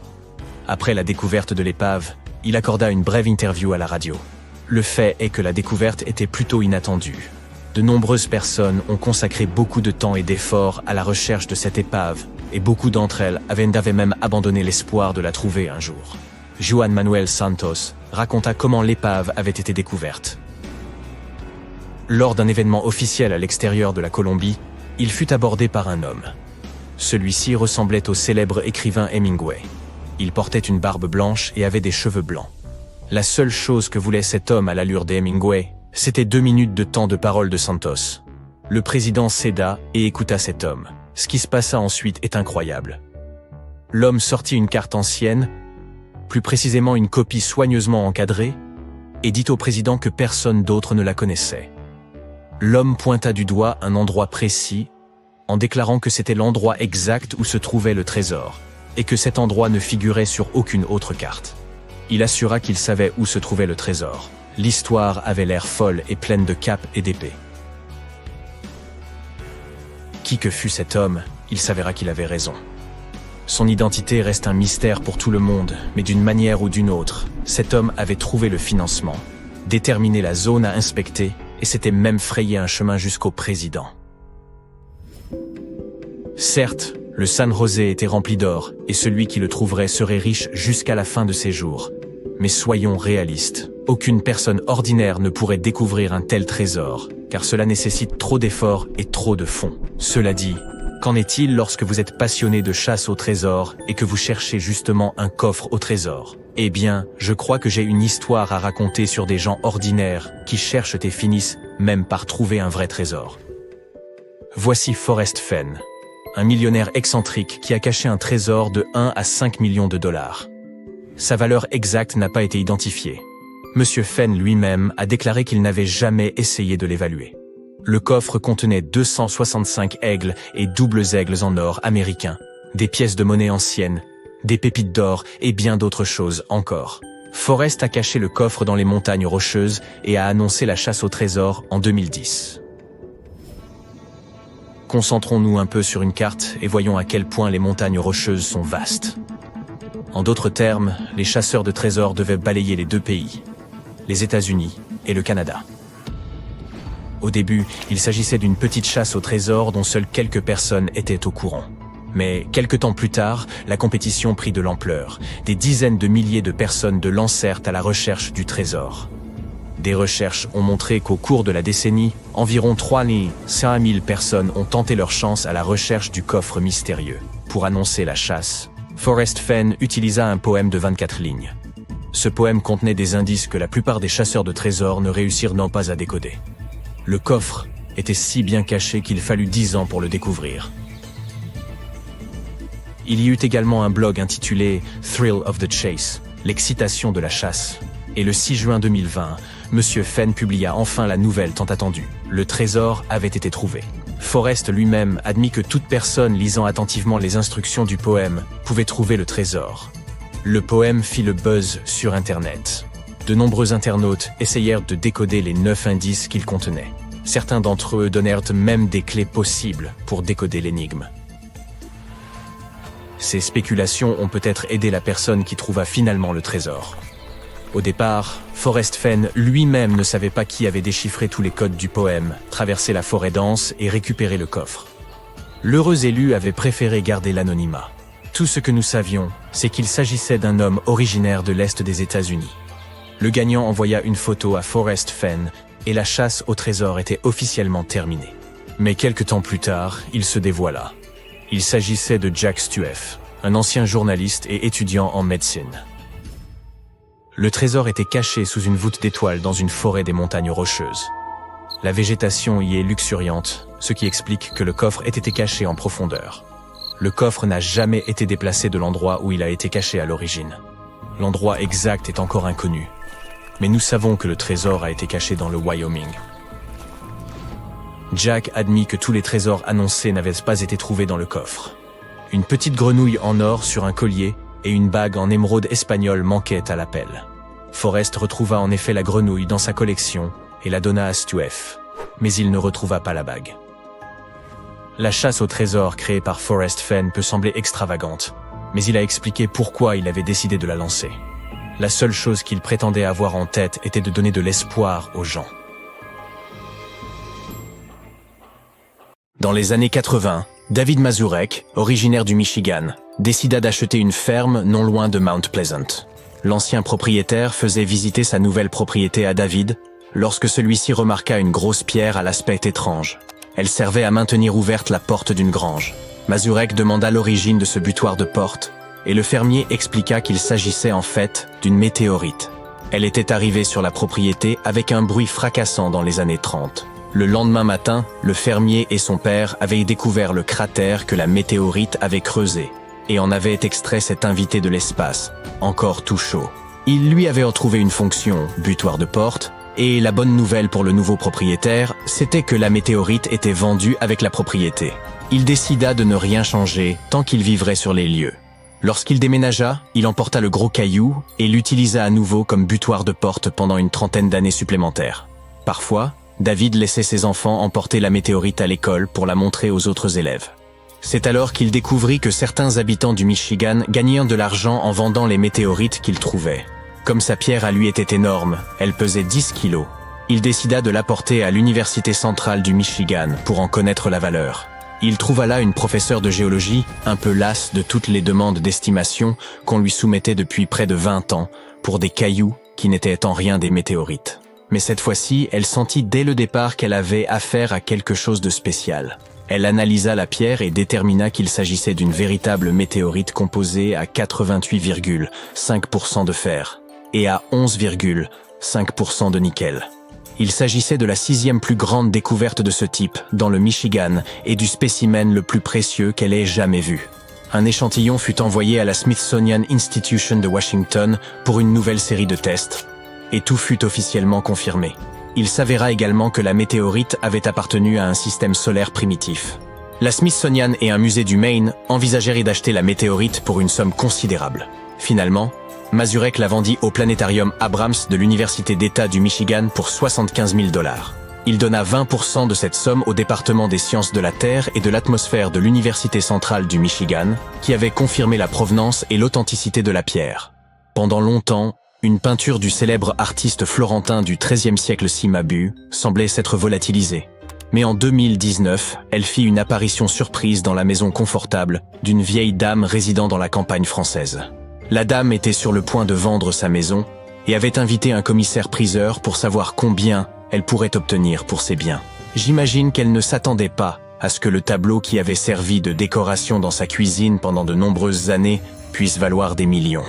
S1: Après la découverte de l'épave, il accorda une brève interview à la radio. Le fait est que la découverte était plutôt inattendue. De nombreuses personnes ont consacré beaucoup de temps et d'efforts à la recherche de cette épave, et beaucoup d'entre elles avaient même abandonné l'espoir de la trouver un jour. Juan Manuel Santos raconta comment l'épave avait été découverte. Lors d'un événement officiel à l'extérieur de la Colombie, il fut abordé par un homme. Celui-ci ressemblait au célèbre écrivain Hemingway. Il portait une barbe blanche et avait des cheveux blancs. La seule chose que voulait cet homme à l'allure d'Hemingway, c'était 2 minutes de temps de parole de Santos. Le président céda et écouta cet homme. Ce qui se passa ensuite est incroyable. L'homme sortit une carte ancienne, plus précisément une copie soigneusement encadrée, et dit au président que personne d'autre ne la connaissait. L'homme pointa du doigt un endroit précis, en déclarant que c'était l'endroit exact où se trouvait le trésor, et que cet endroit ne figurait sur aucune autre carte. Il assura qu'il savait où se trouvait le trésor. L'histoire avait l'air folle et pleine de capes et d'épées. Qui que fût cet homme, il s'avéra qu'il avait raison. Son identité reste un mystère pour tout le monde, mais d'une manière ou d'une autre, cet homme avait trouvé le financement, déterminé la zone à inspecter, et s'était même frayé un chemin jusqu'au président. Certes, le San José était rempli d'or, et celui qui le trouverait serait riche jusqu'à la fin de ses jours. Mais soyons réalistes, aucune personne ordinaire ne pourrait découvrir un tel trésor, car cela nécessite trop d'efforts et trop de fonds. Cela dit, qu'en est-il lorsque vous êtes passionné de chasse au trésor et que vous cherchez justement un coffre au trésor? Eh bien, je crois que j'ai une histoire à raconter sur des gens ordinaires qui cherchent et finissent même par trouver un vrai trésor. Voici Forrest Fenn, un millionnaire excentrique qui a caché un trésor de 1 à 5 millions de dollars. Sa valeur exacte n'a pas été identifiée. Monsieur Fenn lui-même a déclaré qu'il n'avait jamais essayé de l'évaluer. Le coffre contenait 265 aigles et doubles aigles en or américain, des pièces de monnaie anciennes, des pépites d'or et bien d'autres choses encore. Forrest a caché le coffre dans les montagnes rocheuses et a annoncé la chasse au trésor en 2010. Concentrons-nous un peu sur une carte et voyons à quel point les montagnes rocheuses sont vastes. En d'autres termes, les chasseurs de trésors devaient balayer les 2 pays, les États-Unis et le Canada. Au début, il s'agissait d'une petite chasse au trésor dont seules quelques personnes étaient au courant. Mais quelque temps plus tard, la compétition prit de l'ampleur. Des dizaines de milliers de personnes de lancèrent à la recherche du trésor. Des recherches ont montré qu'au cours de la décennie, environ 300 000 personnes ont tenté leur chance à la recherche du coffre mystérieux. Pour annoncer la chasse, Forrest Fenn utilisa un poème de 24 lignes. Ce poème contenait des indices que la plupart des chasseurs de trésors ne réussirent pas à décoder. Le coffre était si bien caché qu'il fallut 10 ans pour le découvrir. Il y eut également un blog intitulé Thrill of the Chase, l'excitation de la chasse. Et le 6 juin 2020, Monsieur Fenn publia enfin la nouvelle tant attendue. Le trésor avait été trouvé. Forrest lui-même admit que toute personne lisant attentivement les instructions du poème pouvait trouver le trésor. Le poème fit le buzz sur Internet. De nombreux internautes essayèrent de décoder les 9 indices qu'il contenait. Certains d'entre eux donnèrent même des clés possibles pour décoder l'énigme. Ces spéculations ont peut-être aidé la personne qui trouva finalement le trésor. Au départ, Forrest Fenn lui-même ne savait pas qui avait déchiffré tous les codes du poème, traversé la forêt dense et récupéré le coffre. L'heureux élu avait préféré garder l'anonymat. Tout ce que nous savions, c'est qu'il s'agissait d'un homme originaire de l'Est des États-Unis. Le gagnant envoya une photo à Forrest Fenn et la chasse au trésor était officiellement terminée. Mais quelque temps plus tard, il se dévoila. Il s'agissait de Jack Stueff, un ancien journaliste et étudiant en médecine. Le trésor était caché sous une voûte d'étoiles dans une forêt des montagnes rocheuses. La végétation y est luxuriante, ce qui explique que le coffre ait été caché en profondeur. Le coffre n'a jamais été déplacé de l'endroit où il a été caché à l'origine. L'endroit exact est encore inconnu, mais nous savons que le trésor a été caché dans le Wyoming. Jack admit que tous les trésors annoncés n'avaient pas été trouvés dans le coffre. Une petite grenouille en or sur un collier et une bague en émeraude espagnole manquaient à l'appel. Forrest retrouva en effet la grenouille dans sa collection et la donna à Stuef, mais il ne retrouva pas la bague. La chasse au trésor créée par Forrest Fenn peut sembler extravagante, mais il a expliqué pourquoi il avait décidé de la lancer. La seule chose qu'il prétendait avoir en tête était de donner de l'espoir aux gens. Dans les années 80, David Mazurek, originaire du Michigan, décida d'acheter une ferme non loin de Mount Pleasant. L'ancien propriétaire faisait visiter sa nouvelle propriété à David lorsque celui-ci remarqua une grosse pierre à l'aspect étrange. Elle servait à maintenir ouverte la porte d'une grange. Mazurek demanda l'origine de ce butoir de porte et le fermier expliqua qu'il s'agissait en fait d'une météorite. Elle était arrivée sur la propriété avec un bruit fracassant dans les années 30. Le lendemain matin, le fermier et son père avaient découvert le cratère que la météorite avait creusé et en avaient extrait cet invité de l'espace, encore tout chaud. Il lui avait retrouvé une fonction, butoir de porte, et la bonne nouvelle pour le nouveau propriétaire, c'était que la météorite était vendue avec la propriété. Il décida de ne rien changer tant qu'il vivrait sur les lieux. Lorsqu'il déménagea, il emporta le gros caillou et l'utilisa à nouveau comme butoir de porte pendant une trentaine d'années supplémentaires. Parfois, David laissait ses enfants emporter la météorite à l'école pour la montrer aux autres élèves. C'est alors qu'il découvrit que certains habitants du Michigan gagnaient de l'argent en vendant les météorites qu'ils trouvaient. Comme sa pierre à lui était énorme, elle pesait 10 kilos. Il décida de l'apporter à l'Université centrale du Michigan pour en connaître la valeur. Il trouva là une professeure de géologie, un peu lasse de toutes les demandes d'estimation qu'on lui soumettait depuis près de 20 ans pour des cailloux qui n'étaient en rien des météorites. Mais cette fois-ci, elle sentit dès le départ qu'elle avait affaire à quelque chose de spécial. Elle analysa la pierre et détermina qu'il s'agissait d'une véritable météorite composée à 88,5% de fer et à 11,5% de nickel. Il s'agissait de la 6e plus grande découverte de ce type dans le Michigan et du spécimen le plus précieux qu'elle ait jamais vu. Un échantillon fut envoyé à la Smithsonian Institution de Washington pour une nouvelle série de tests, et tout fut officiellement confirmé. Il s'avéra également que la météorite avait appartenu à un système solaire primitif. La Smithsonian et un musée du Maine envisagèrent d'acheter la météorite pour une somme considérable. Finalement, Mazurek la vendit au planétarium Abrams de l'Université d'État du Michigan pour 75 000 $. Il donna 20% de cette somme au département des sciences de la Terre et de l'atmosphère de l'Université centrale du Michigan, qui avait confirmé la provenance et l'authenticité de la pierre. Pendant longtemps, une peinture du célèbre artiste florentin du XIIIe siècle Cimabue semblait s'être volatilisée. Mais en 2019, elle fit une apparition surprise dans la maison confortable d'une vieille dame résidant dans la campagne française. La dame était sur le point de vendre sa maison et avait invité un commissaire-priseur pour savoir combien elle pourrait obtenir pour ses biens. J'imagine qu'elle ne s'attendait pas à ce que le tableau qui avait servi de décoration dans sa cuisine pendant de nombreuses années puisse valoir des millions.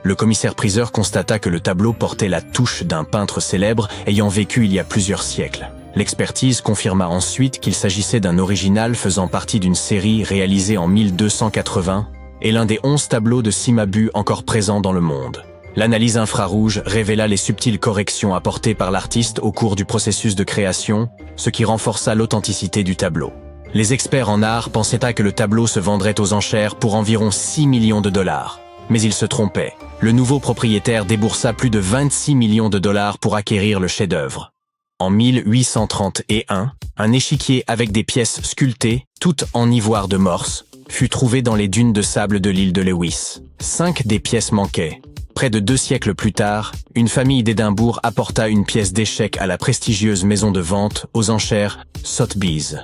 S1: Le commissaire-priseur constata que le tableau portait la touche d'un peintre célèbre ayant vécu il y a plusieurs siècles. L'expertise confirma ensuite qu'il s'agissait d'un original faisant partie d'une série réalisée en 1280 et l'un des 11 tableaux de Cimabue encore présents dans le monde. L'analyse infrarouge révéla les subtiles corrections apportées par l'artiste au cours du processus de création, ce qui renforça l'authenticité du tableau. Les experts en art pensaient que le tableau se vendrait aux enchères pour environ 6 millions de $. Mais ils se trompaient. Le nouveau propriétaire déboursa plus de 26 millions de $ pour acquérir le chef-d'œuvre. En 1831, un échiquier avec des pièces sculptées, toutes en ivoire de Morse, fut trouvé dans les dunes de sable de l'île de Lewis. 5 des pièces manquaient. Près de 2 siècles plus tard, une famille d'Édimbourg apporta une pièce d'échec à la prestigieuse maison de vente aux enchères Sotheby's.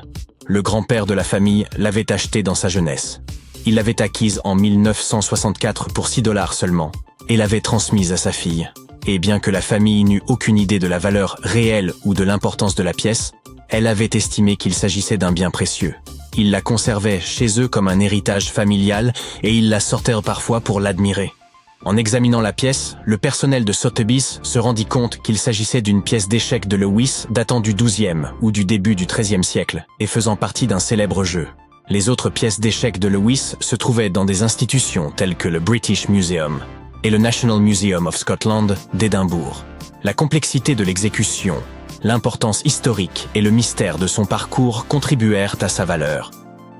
S1: Le grand-père de la famille l'avait achetée dans sa jeunesse. Il l'avait acquise en 1964 pour 6 $ seulement et l'avait transmise à sa fille. Et bien que la famille n'eût aucune idée de la valeur réelle ou de l'importance de la pièce, elle avait estimé qu'il s'agissait d'un bien précieux. Ils la conservaient chez eux comme un héritage familial et ils la sortaient parfois pour l'admirer. En examinant la pièce, le personnel de Sotheby's se rendit compte qu'il s'agissait d'une pièce d'échecs de Lewis datant du XIIe ou du début du XIIIe siècle et faisant partie d'un célèbre jeu. Les autres pièces d'échecs de Lewis se trouvaient dans des institutions telles que le British Museum et le National Museum of Scotland d'Édimbourg. La complexité de l'exécution, l'importance historique et le mystère de son parcours contribuèrent à sa valeur.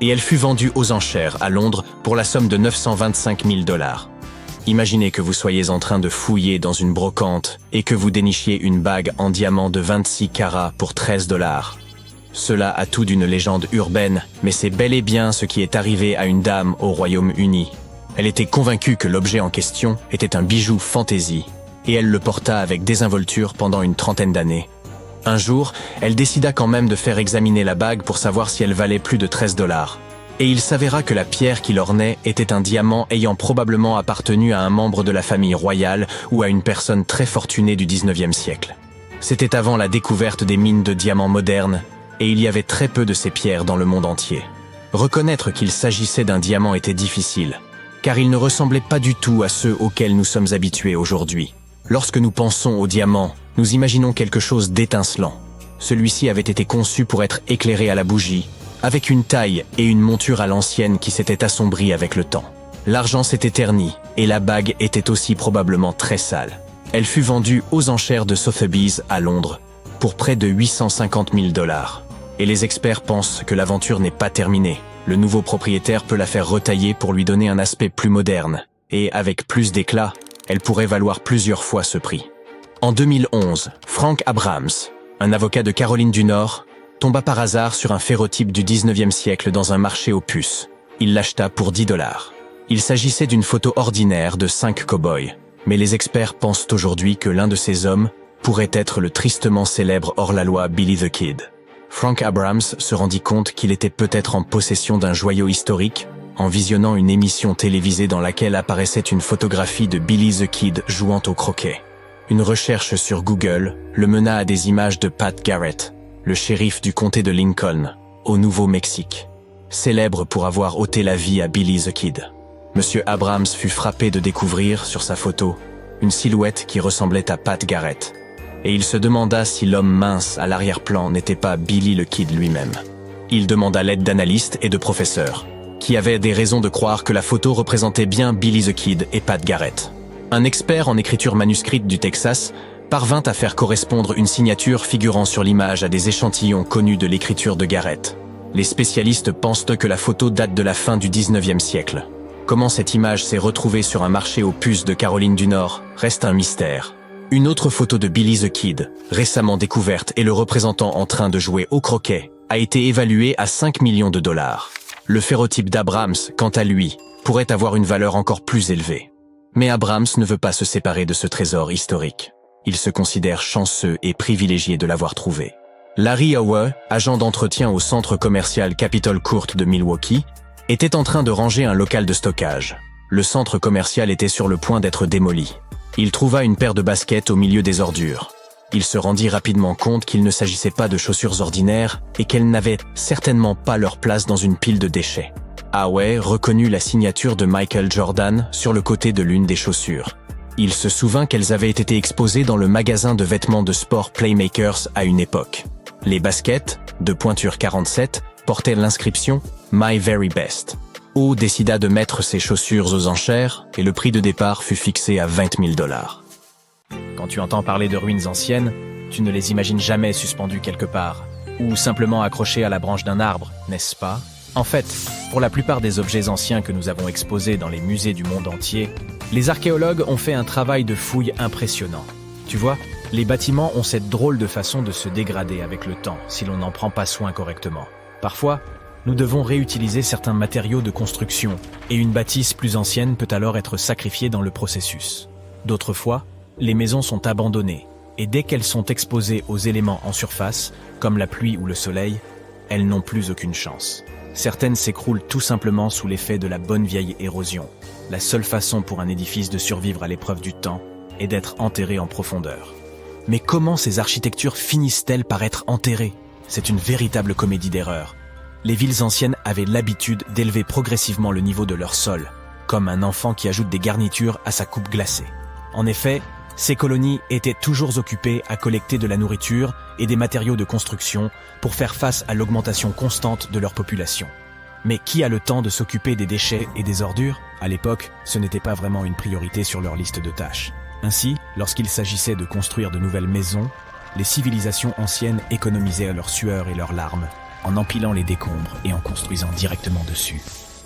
S1: Et elle fut vendue aux enchères à Londres pour la somme de 925 000 $. Imaginez que vous soyez en train de fouiller dans une brocante et que vous dénichiez une bague en diamant de 26 carats pour 13 $. Cela a tout d'une légende urbaine, mais c'est bel et bien ce qui est arrivé à une dame au Royaume-Uni. Elle était convaincue que l'objet en question était un bijou fantaisie, et elle le porta avec désinvolture pendant une trentaine d'années. Un jour, elle décida quand même de faire examiner la bague pour savoir si elle valait plus de 13 $. Et il s'avéra que la pierre qui l'ornait était un diamant ayant probablement appartenu à un membre de la famille royale ou à une personne très fortunée du 19e siècle. C'était avant la découverte des mines de diamants modernes, et il y avait très peu de ces pierres dans le monde entier. Reconnaître qu'il s'agissait d'un diamant était difficile, car il ne ressemblait pas du tout à ceux auxquels nous sommes habitués aujourd'hui. Lorsque nous pensons au diamant, nous imaginons quelque chose d'étincelant. Celui-ci avait été conçu pour être éclairé à la bougie, avec une taille et une monture à l'ancienne qui s'étaient assombries avec le temps. L'argent s'était terni, et la bague était aussi probablement très sale. Elle fut vendue aux enchères de Sotheby's à Londres, pour près de 850 000 $. Et les experts pensent que l'aventure n'est pas terminée. Le nouveau propriétaire peut la faire retailler pour lui donner un aspect plus moderne, et avec plus d'éclat, elle pourrait valoir plusieurs fois ce prix. En 2011, Frank Abrams, un avocat de Caroline du Nord, tomba par hasard sur un ferrotype du 19e siècle dans un marché aux puces. Il l'acheta pour 10 $. Il s'agissait d'une photo ordinaire de 5 cow-boys, mais les experts pensent aujourd'hui que l'un de ces hommes pourrait être le tristement célèbre hors-la-loi Billy the Kid. Frank Abrams se rendit compte qu'il était peut-être en possession d'un joyau historique en visionnant une émission télévisée dans laquelle apparaissait une photographie de Billy the Kid jouant au croquet. Une recherche sur Google le mena à des images de Pat Garrett, le shérif du comté de Lincoln, au Nouveau-Mexique, célèbre pour avoir ôté la vie à Billy the Kid. Monsieur Abrams fut frappé de découvrir, sur sa photo, une silhouette qui ressemblait à Pat Garrett, et il se demanda si l'homme mince à l'arrière-plan n'était pas Billy the Kid lui-même. Il demanda l'aide d'analystes et de professeurs, qui avaient des raisons de croire que la photo représentait bien Billy the Kid et Pat Garrett. Un expert en écriture manuscrite du Texas parvint à faire correspondre une signature figurant sur l'image à des échantillons connus de l'écriture de Garrett. Les spécialistes pensent que la photo date de la fin du 19e siècle. Comment cette image s'est retrouvée sur un marché aux puces de Caroline du Nord reste un mystère. Une autre photo de Billy the Kid, récemment découverte et le représentant en train de jouer au croquet, a été évaluée à 5 millions de $. Le ferrotype d'Abrams, quant à lui, pourrait avoir une valeur encore plus élevée. Mais Abrams ne veut pas se séparer de ce trésor historique. Il se considère chanceux et privilégié de l'avoir trouvé. Larry Howe, agent d'entretien au centre commercial Capitol Court de Milwaukee, était en train de ranger un local de stockage. Le centre commercial était sur le point d'être démoli. Il trouva une paire de baskets au milieu des ordures. Il se rendit rapidement compte qu'il ne s'agissait pas de chaussures ordinaires et qu'elles n'avaient certainement pas leur place dans une pile de déchets. Howe reconnut la signature de Michael Jordan sur le côté de l'une des chaussures. Il se souvint qu'elles avaient été exposées dans le magasin de vêtements de sport Playmakers à une époque. Les baskets, de pointure 47, portaient l'inscription « My Very Best ». Howe décida de mettre ses chaussures aux enchères et le prix de départ fut fixé à 20 000 $.
S2: Quand tu entends parler de ruines anciennes, tu ne les imagines jamais suspendues quelque part, ou simplement accrochées à la branche d'un arbre, n'est-ce pas? En fait, pour la plupart des objets anciens que nous avons exposés dans les musées du monde entier, les archéologues ont fait un travail de fouille impressionnant. Tu vois, les bâtiments ont cette drôle de façon de se dégrader avec le temps si l'on n'en prend pas soin correctement. Parfois, nous devons réutiliser certains matériaux de construction, et une bâtisse plus ancienne peut alors être sacrifiée dans le processus. D'autres fois, les maisons sont abandonnées, et dès qu'elles sont exposées aux éléments en surface, comme la pluie ou le soleil, elles n'ont plus aucune chance. Certaines s'écroulent tout simplement sous l'effet de la bonne vieille érosion. La seule façon pour un édifice de survivre à l'épreuve du temps est d'être enterré en profondeur. Mais comment ces architectures finissent-elles par être enterrées? C'est une véritable comédie d'erreurs. Les villes anciennes avaient l'habitude d'élever progressivement le niveau de leur sol, comme un enfant qui ajoute des garnitures à sa coupe glacée. En effet, ces colonies étaient toujours occupées à collecter de la nourriture et des matériaux de construction pour faire face à l'augmentation constante de leur population. Mais qui a le temps de s'occuper des déchets et des ordures? À l'époque, ce n'était pas vraiment une priorité sur leur liste de tâches. Ainsi, lorsqu'il s'agissait de construire de nouvelles maisons, les civilisations anciennes économisaient leur sueur et leurs larmes, en empilant les décombres et en construisant directement dessus.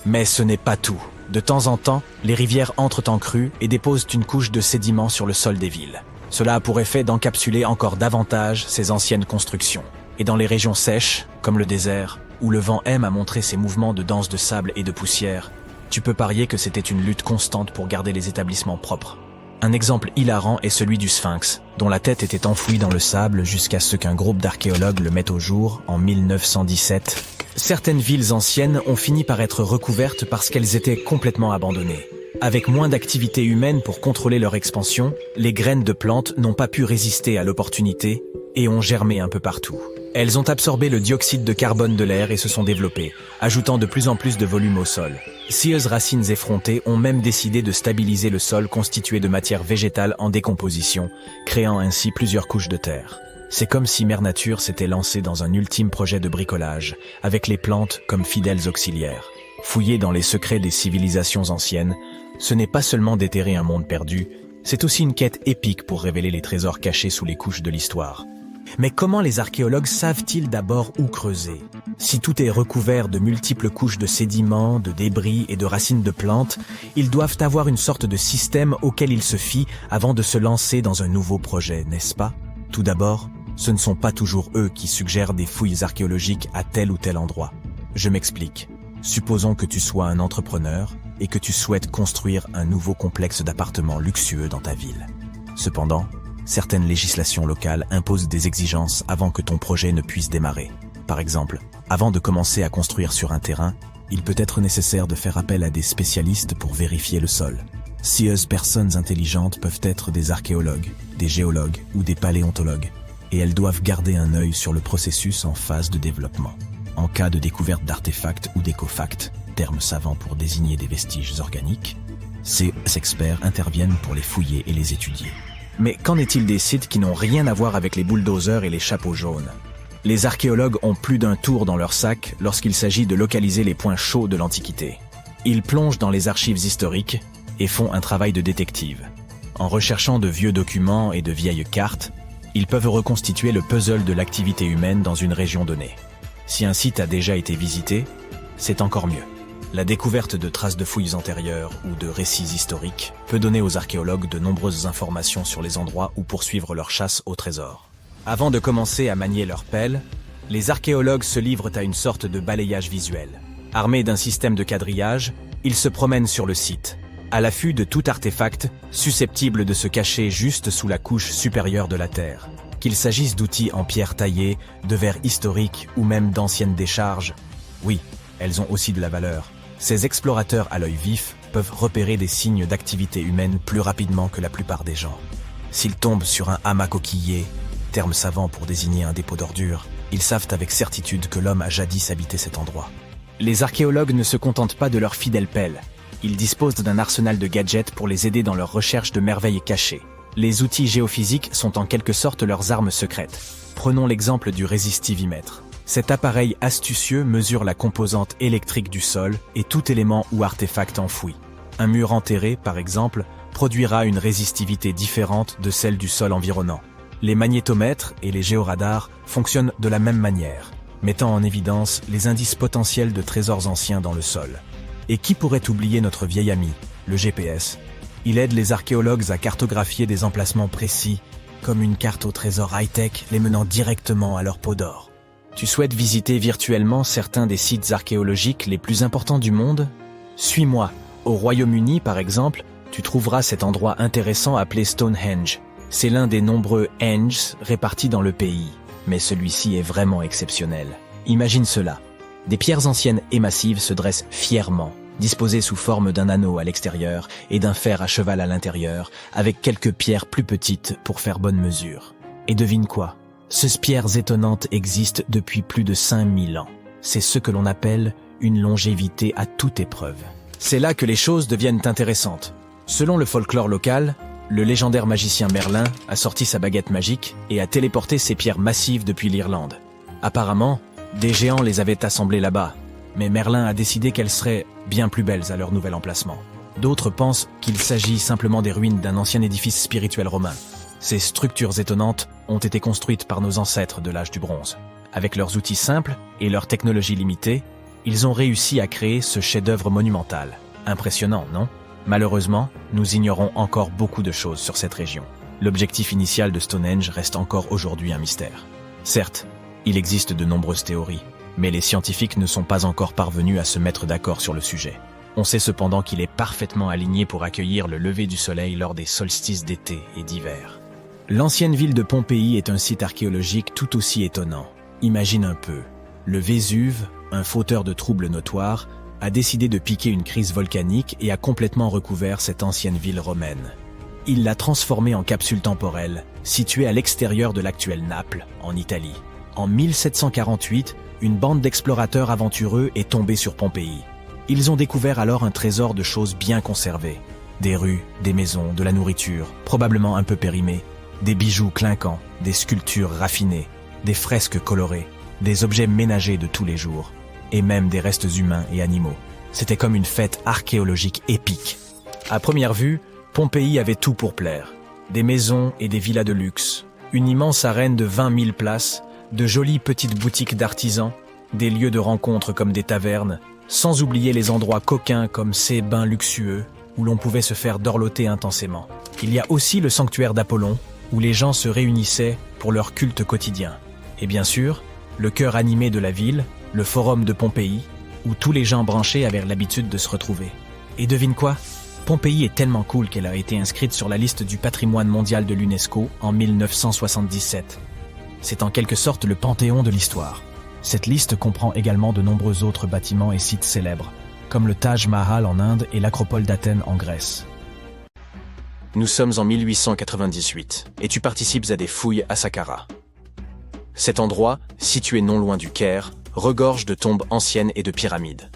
S2: Mais ce n'est pas tout. De temps en temps, les rivières entrent en crue et déposent une couche de sédiments sur le sol des villes. Cela a pour effet d'encapsuler encore davantage ces anciennes constructions. Et dans les régions sèches, comme le désert, où le vent aime à montrer ses mouvements de danse de sable et de poussière, tu peux parier que c'était une lutte constante pour garder les établissements propres. Un exemple hilarant est celui du Sphinx, dont la tête était enfouie dans le sable jusqu'à ce qu'un groupe d'archéologues le mette au jour en 1917. Certaines villes anciennes ont fini par être recouvertes parce qu'elles étaient complètement abandonnées. Avec moins d'activité humaine pour contrôler leur expansion, les graines de plantes n'ont pas pu résister à l'opportunité et ont germé un peu partout. Elles ont absorbé le dioxyde de carbone de l'air et se sont développées, ajoutant de plus en plus de volume au sol. Scieuses racines effrontées ont même décidé de stabiliser le sol constitué de matière végétale en décomposition, créant ainsi plusieurs couches de terre. C'est comme si Mère Nature s'était lancée dans un ultime projet de bricolage, avec les plantes comme fidèles auxiliaires. Fouiller dans les secrets des civilisations anciennes, ce n'est pas seulement déterrer un monde perdu, c'est aussi une quête épique pour révéler les trésors cachés sous les couches de l'histoire. Mais comment les archéologues savent-ils d'abord où creuser? Si tout est recouvert de multiples couches de sédiments, de débris et de racines de plantes, ils doivent avoir une sorte de système auquel ils se fient avant de se lancer dans un nouveau projet, n'est-ce pas? Tout d'abord, ce ne sont pas toujours eux qui suggèrent des fouilles archéologiques à tel ou tel endroit. Je m'explique. Supposons que tu sois un entrepreneur et que tu souhaites construire un nouveau complexe d'appartements luxueux dans ta ville. Cependant, certaines législations locales imposent des exigences avant que ton projet ne puisse démarrer. Par exemple, avant de commencer à construire sur un terrain, il peut être nécessaire de faire appel à des spécialistes pour vérifier le sol. Scieuses personnes intelligentes peuvent être des archéologues, des géologues ou des paléontologues, et elles doivent garder un œil sur le processus en phase de développement. En cas de découverte d'artefacts ou d'écofacts, termes savants pour désigner des vestiges organiques, ces experts interviennent pour les fouiller et les étudier. Mais qu'en est-il des sites qui n'ont rien à voir avec les bulldozers et les chapeaux jaunes? Les archéologues ont plus d'un tour dans leur sac lorsqu'il s'agit de localiser les points chauds de l'Antiquité. Ils plongent dans les archives historiques et font un travail de détective. En recherchant de vieux documents et de vieilles cartes, ils peuvent reconstituer le puzzle de l'activité humaine dans une région donnée. Si un site a déjà été visité, c'est encore mieux. La découverte de traces de fouilles antérieures ou de récits historiques peut donner aux archéologues de nombreuses informations sur les endroits où poursuivre leur chasse au trésor. Avant de commencer à manier leur pelle, les archéologues se livrent à une sorte de balayage visuel. Armés d'un système de quadrillage, ils se promènent sur le site, à l'affût de tout artefact susceptible de se cacher juste sous la couche supérieure de la terre. Qu'il s'agisse d'outils en pierre taillée, de verres historiques ou même d'anciennes décharges, oui, elles ont aussi de la valeur. Ces explorateurs à l'œil vif peuvent repérer des signes d'activité humaine plus rapidement que la plupart des gens. S'ils tombent sur un hamac coquillé, terme savant pour désigner un dépôt d'ordures, ils savent avec certitude que l'homme a jadis habité cet endroit. Les archéologues ne se contentent pas de leur fidèle pelle. Ils disposent d'un arsenal de gadgets pour les aider dans leur recherche de merveilles cachées. Les outils géophysiques sont en quelque sorte leurs armes secrètes. Prenons l'exemple du résistivimètre. Cet appareil astucieux mesure la composante électrique du sol et tout élément ou artefact enfoui. Un mur enterré, par exemple, produira une résistivité différente de celle du sol environnant. Les magnétomètres et les géoradars fonctionnent de la même manière, mettant en évidence les indices potentiels de trésors anciens dans le sol. Et qui pourrait oublier notre vieil ami, le GPS? Il aide les archéologues à cartographier des emplacements précis, comme une carte au trésor high-tech les menant directement à leur pot d'or. Tu souhaites visiter virtuellement certains des sites archéologiques les plus importants du monde? Suis-moi. Au Royaume-Uni, par exemple, tu trouveras cet endroit intéressant appelé Stonehenge. C'est l'un des nombreux Henges répartis dans le pays. Mais celui-ci est vraiment exceptionnel. Imagine cela. Des pierres anciennes et massives se dressent fièrement, disposées sous forme d'un anneau à l'extérieur et d'un fer à cheval à l'intérieur, avec quelques pierres plus petites pour faire bonne mesure. Et devine quoi? Ces pierres étonnantes existent depuis plus de 5000 ans. C'est ce que l'on appelle une longévité à toute épreuve. C'est là que les choses deviennent intéressantes. Selon le folklore local, le légendaire magicien Merlin a sorti sa baguette magique et a téléporté ces pierres massives depuis l'Irlande. Apparemment, des géants les avaient assemblées là-bas. mais Merlin a décidé qu'elles seraient bien plus belles à leur nouvel emplacement. D'autres pensent qu'il s'agit simplement des ruines d'un ancien édifice spirituel romain. Ces structures étonnantes ont été construites par nos ancêtres de l'âge du bronze. Avec leurs outils simples et leur technologie limitée, ils ont réussi à créer ce chef-d'œuvre monumental. Impressionnant, non? Malheureusement, nous ignorons encore beaucoup de choses sur cette région. L'objectif initial de Stonehenge reste encore aujourd'hui un mystère. Certes, il existe de nombreuses théories, mais les scientifiques ne sont pas encore parvenus à se mettre d'accord sur le sujet. On sait cependant qu'il est parfaitement aligné pour accueillir le lever du soleil lors des solstices d'été et d'hiver. L'ancienne ville de Pompéi est un site archéologique tout aussi étonnant. Imagine un peu, le Vésuve, un fauteur de troubles notoires, a décidé de piquer une crise volcanique et a complètement recouvert cette ancienne ville romaine. Il l'a transformée en capsule temporelle, située à l'extérieur de l'actuelle Naples, en Italie. En 1748, une bande d'explorateurs aventureux est tombée sur Pompéi. Ils ont découvert alors un trésor de choses bien conservées. Des rues, des maisons, de la nourriture, probablement un peu périmée, des bijoux clinquants, des sculptures raffinées, des fresques colorées, des objets ménagers de tous les jours, et même des restes humains et animaux. C'était comme une fête archéologique épique. À première vue, Pompéi avait tout pour plaire. Des maisons et des villas de luxe, une immense arène de 20 000 places, de jolies petites boutiques d'artisans, des lieux de rencontre comme des tavernes, sans oublier les endroits coquins comme ces bains luxueux où l'on pouvait se faire dorloter intensément. Il y a aussi le sanctuaire d'Apollon, où les gens se réunissaient pour leur culte quotidien. Et bien sûr, le cœur animé de la ville, le forum de Pompéi, où tous les gens branchés avaient l'habitude de se retrouver. Et devine quoi? Pompéi est tellement cool qu'elle a été inscrite sur la liste du patrimoine mondial de l'UNESCO en 1977. C'est en quelque sorte le panthéon de l'histoire. Cette liste comprend également de nombreux autres bâtiments et sites célèbres, comme le Taj Mahal en Inde et l'Acropole d'Athènes en Grèce.
S1: Nous sommes en 1898 et tu participes à des fouilles à Saqqara. Cet endroit, situé non loin du Caire, regorge de tombes anciennes et de pyramides.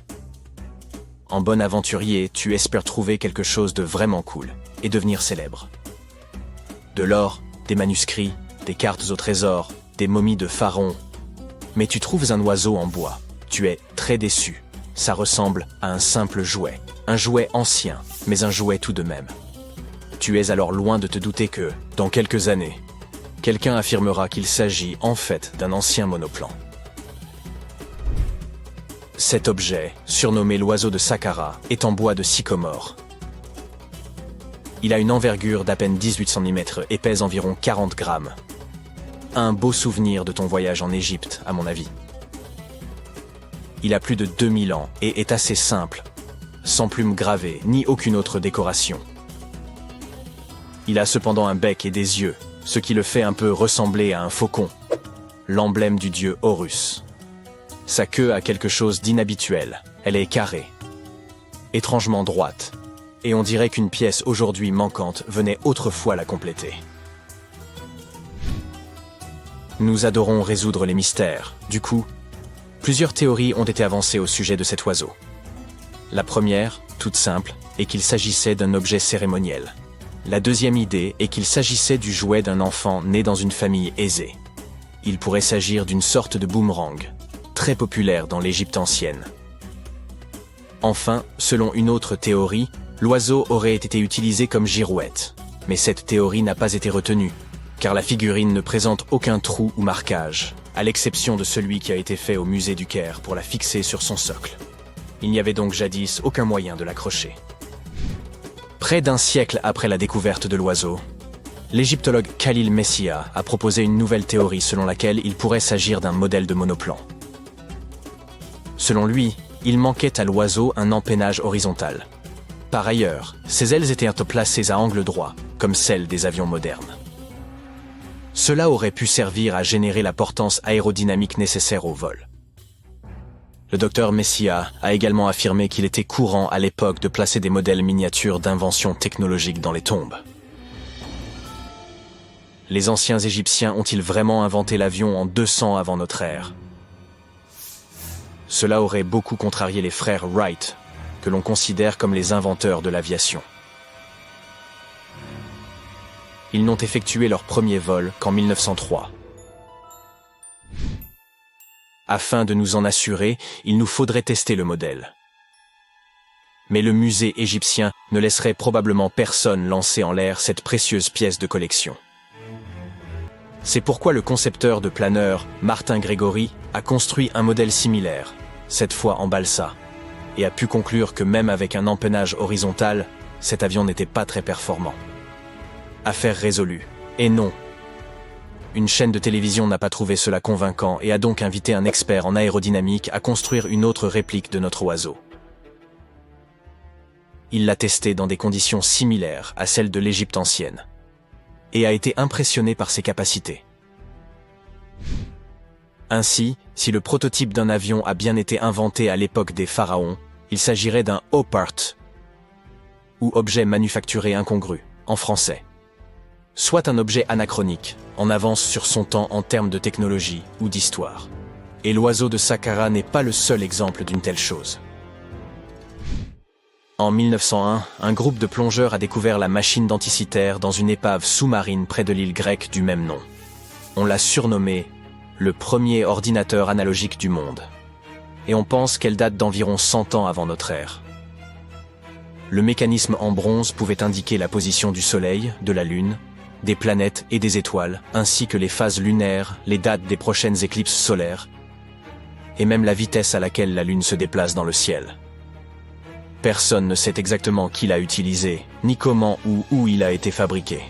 S1: En bon aventurier, tu espères trouver quelque chose de vraiment cool et devenir célèbre. De l'or, des manuscrits, des cartes au trésor, des momies de pharaons. Mais tu trouves un oiseau en bois. Tu es très déçu. Ça ressemble à un simple jouet. Un jouet ancien, mais un jouet tout de même. Tu es alors loin de te douter que, dans quelques années, quelqu'un affirmera qu'il s'agit en fait d'un ancien monoplan. Cet objet, surnommé l'oiseau de Saqqara, est en bois de sycomore. Il a une envergure d'à peine 18 cm et pèse environ 40 grammes. Un beau souvenir de ton voyage en Égypte, à mon avis. Il a plus de 2000 ans et est assez simple, sans plumes gravées ni aucune autre décoration. Il a cependant un bec et des yeux, ce qui le fait un peu ressembler à un faucon, l'emblème du dieu Horus. Sa queue a quelque chose d'inhabituel, elle est carrée, étrangement droite, et on dirait qu'une pièce aujourd'hui manquante venait autrefois la compléter. Nous adorons résoudre les mystères, du coup, plusieurs théories ont été avancées au sujet de cet oiseau. La première, toute simple, est qu'il s'agissait d'un objet cérémoniel. La deuxième idée est qu'il s'agissait du jouet d'un enfant né dans une famille aisée. Il pourrait s'agir d'une sorte de boomerang, très populaire dans l'Égypte ancienne. Enfin, selon une autre théorie, l'oiseau aurait été utilisé comme girouette. Mais cette théorie n'a pas été retenue, car la figurine ne présente aucun trou ou marquage, à l'exception de celui qui a été fait au musée du Caire pour la fixer sur son socle. Il n'y avait donc jadis aucun moyen de l'accrocher. Près d'un siècle après la découverte de l'oiseau, l'égyptologue Khalil Messia a proposé une nouvelle théorie selon laquelle il pourrait s'agir d'un modèle de monoplan. Selon lui, il manquait à l'oiseau un empennage horizontal. Par ailleurs, ses ailes étaient placées à angle droit, comme celles des avions modernes. Cela aurait pu servir à générer la portance aérodynamique nécessaire au vol. Le docteur Messia a également affirmé qu'il était courant à l'époque de placer des modèles miniatures d'inventions technologiques dans les tombes. Les anciens Égyptiens ont-ils vraiment inventé l'avion en 200 avant notre ère? Cela aurait beaucoup contrarié les frères Wright, que l'on considère comme les inventeurs de l'aviation. Ils n'ont effectué leur premier vol qu'en 1903. Afin de nous en assurer, il nous faudrait tester le modèle. Mais le musée égyptien ne laisserait probablement personne lancer en l'air cette précieuse pièce de collection. C'est pourquoi le concepteur de planeur, Martin Grégory, a construit un modèle similaire, cette fois en balsa, et a pu conclure que même avec un empennage horizontal, cet avion n'était pas très performant. Affaire résolue. Et non. Une chaîne de télévision n'a pas trouvé cela convaincant et a donc invité un expert en aérodynamique à construire une autre réplique de notre oiseau. Il l'a testé dans des conditions similaires à celles de l'Égypte ancienne, et a été impressionné par ses capacités. Ainsi, si le prototype d'un avion a bien été inventé à l'époque des pharaons, il s'agirait d'un OPART, ou objet manufacturé incongru, en français. Soit un objet anachronique, en avance sur son temps en termes de technologie ou d'histoire. Et l'oiseau de Saqqara n'est pas le seul exemple d'une telle chose. En 1901, un groupe de plongeurs a découvert la machine d'Anticythère dans une épave sous-marine près de l'île grecque du même nom. On l'a surnommée le premier ordinateur analogique du monde. Et on pense qu'elle date d'environ 100 ans avant notre ère. Le mécanisme en bronze pouvait indiquer la position du Soleil, de la Lune, des planètes et des étoiles, ainsi que les phases lunaires, les dates des prochaines éclipses solaires, et même la vitesse à laquelle la Lune se déplace dans le ciel. Personne ne sait exactement qui l'a utilisé, ni comment ou où il a été fabriqué.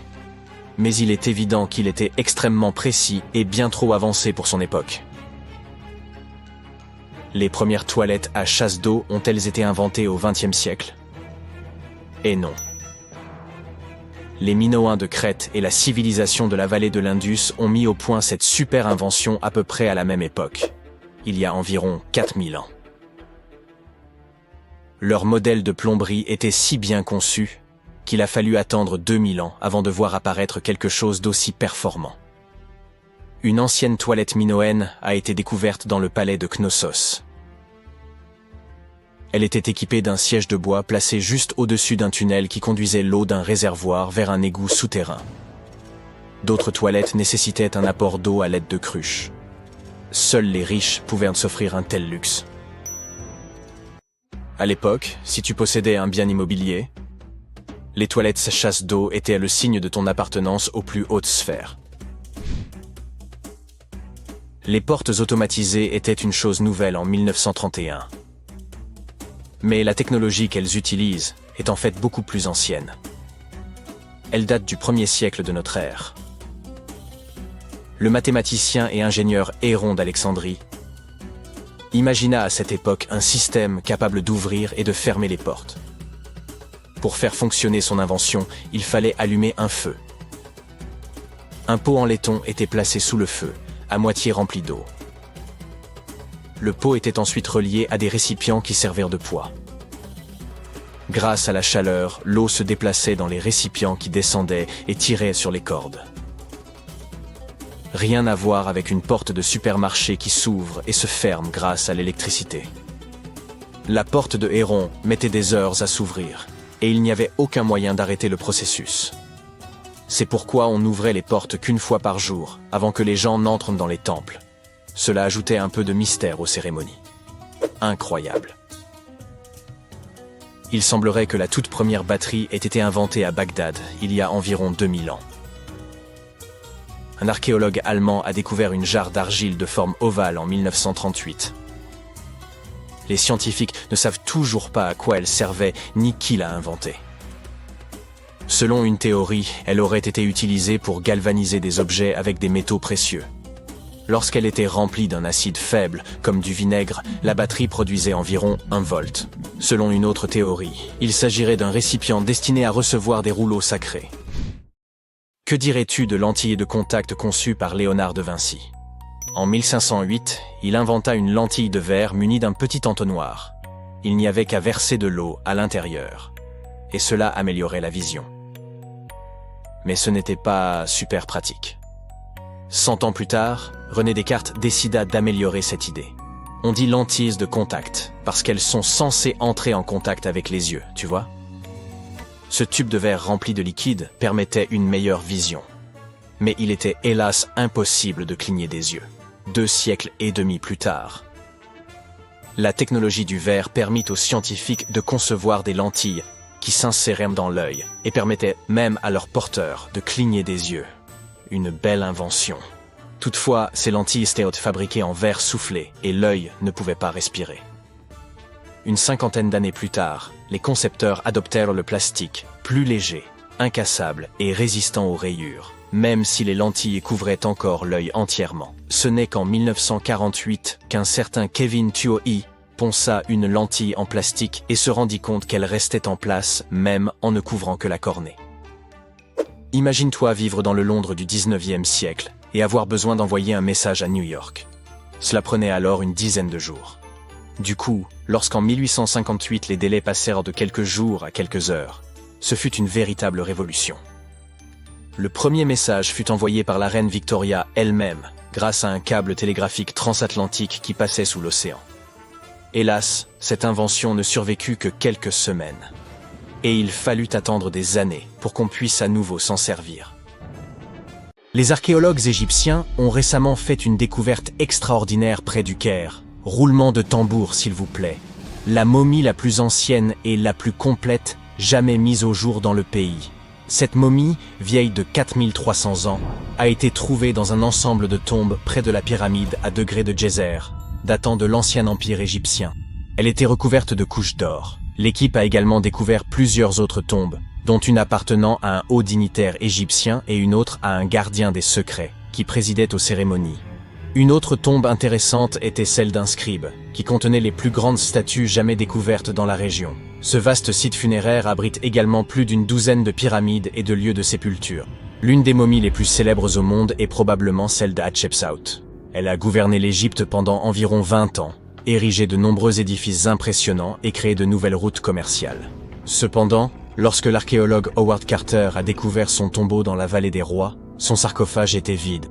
S1: Mais il est évident qu'il était extrêmement précis et bien trop avancé pour son époque. Les premières toilettes à chasse d'eau ont-elles été inventées au XXe siècle? Et non. Les Minoens de Crète et la civilisation de la vallée de l'Indus ont mis au point cette super invention à peu près à la même époque, il y a environ 4000 ans. Leur modèle de plomberie était si bien conçu qu'il a fallu attendre 2000 ans avant de voir apparaître quelque chose d'aussi performant. Une ancienne toilette minoenne a été découverte dans le palais de Knossos. Elle était équipée d'un siège de bois placé juste au-dessus d'un tunnel qui conduisait l'eau d'un réservoir vers un égout souterrain. D'autres toilettes nécessitaient un apport d'eau à l'aide de cruches. Seuls les riches pouvaient s'offrir un tel luxe. À l'époque, si tu possédais un bien immobilier, les toilettes chasse d'eau étaient le signe de ton appartenance aux plus hautes sphères. Les portes automatisées étaient une chose nouvelle en 1931. Mais la technologie qu'elles utilisent est en fait beaucoup plus ancienne. Elle date du 1er siècle de notre ère. Le mathématicien et ingénieur Héron d'Alexandrie imagina à cette époque un système capable d'ouvrir et de fermer les portes. Pour faire fonctionner son invention, il fallait allumer un feu. Un pot en laiton était placé sous le feu, à moitié rempli d'eau. Le pot était ensuite relié à des récipients qui servirent de poids. Grâce à la chaleur, l'eau se déplaçait dans les récipients qui descendaient et tiraient sur les cordes. Rien à voir avec une porte de supermarché qui s'ouvre et se ferme grâce à l'électricité. La porte de Héron mettait des heures à s'ouvrir, et il n'y avait aucun moyen d'arrêter le processus. C'est pourquoi on n'ouvrait les portes qu'une fois par jour, avant que les gens n'entrent dans les temples. Cela ajoutait un peu de mystère aux cérémonies. Incroyable. Il semblerait que la toute première batterie ait été inventée à Bagdad, il y a environ 2000 ans. Un archéologue allemand a découvert une jarre d'argile de forme ovale en 1938. Les scientifiques ne savent toujours pas à quoi elle servait ni qui l'a inventée. Selon une théorie, elle aurait été utilisée pour galvaniser des objets avec des métaux précieux. Lorsqu'elle était remplie d'un acide faible, comme du vinaigre, la batterie produisait environ 1 volt. Selon une autre théorie, il s'agirait d'un récipient destiné à recevoir des rouleaux sacrés. Que dirais-tu de lentilles de contact conçues par Léonard de Vinci? En 1508, il inventa une lentille de verre munie d'un petit entonnoir. Il n'y avait qu'à verser de l'eau à l'intérieur, et cela améliorait la vision. Mais ce n'était pas super pratique. 100 ans plus tard, René Descartes décida d'améliorer cette idée. On dit lentilles de contact, parce qu'elles sont censées entrer en contact avec les yeux, tu vois? Ce tube de verre rempli de liquide permettait une meilleure vision. Mais il était hélas impossible de cligner des yeux. 2 siècles et demi plus tard. La technologie du verre permit aux scientifiques de concevoir des lentilles qui s'inséraient dans l'œil et permettaient même à leurs porteurs de cligner des yeux. Une belle invention. Toutefois, ces lentilles étaient fabriquées en verre soufflé et l'œil ne pouvait pas respirer. Une cinquantaine d'années plus tard, les concepteurs adoptèrent le plastique, plus léger, incassable et résistant aux rayures, même si les lentilles couvraient encore l'œil entièrement. Ce n'est qu'en 1948 qu'un certain Kevin Tuohy ponça une lentille en plastique et se rendit compte qu'elle restait en place même en ne couvrant que la cornée. Imagine-toi vivre dans le Londres du 19e siècle et avoir besoin d'envoyer un message à New York. Cela prenait alors une dizaine de jours. Du coup, lorsqu'en 1858 les délais passèrent de quelques jours à quelques heures, ce fut une véritable révolution. Le premier message fut envoyé par la reine Victoria elle-même, grâce à un câble télégraphique transatlantique qui passait sous l'océan. Hélas, cette invention ne survécut que quelques semaines. Et il fallut attendre des années pour qu'on puisse à nouveau s'en servir. Les archéologues égyptiens ont récemment fait une découverte extraordinaire près du Caire. Roulement de tambour, s'il vous plaît. La momie la plus ancienne et la plus complète jamais mise au jour dans le pays. Cette momie, vieille de 4300 ans, a été trouvée dans un ensemble de tombes près de la pyramide à degré de Djéser, datant de l'ancien empire égyptien. Elle était recouverte de couches d'or. L'équipe a également découvert plusieurs autres tombes, dont une appartenant à un haut dignitaire égyptien et une autre à un gardien des secrets, qui présidait aux cérémonies. Une autre tombe intéressante était celle d'un scribe, qui contenait les plus grandes statues jamais découvertes dans la région. Ce vaste site funéraire abrite également plus d'une douzaine de pyramides et de lieux de sépulture. L'une des momies les plus célèbres au monde est probablement celle d'Hatshepsut. Elle a gouverné l'Égypte pendant environ 20 ans, érigé de nombreux édifices impressionnants et créé de nouvelles routes commerciales. Cependant, lorsque l'archéologue Howard Carter a découvert son tombeau dans la vallée des rois, son sarcophage était vide.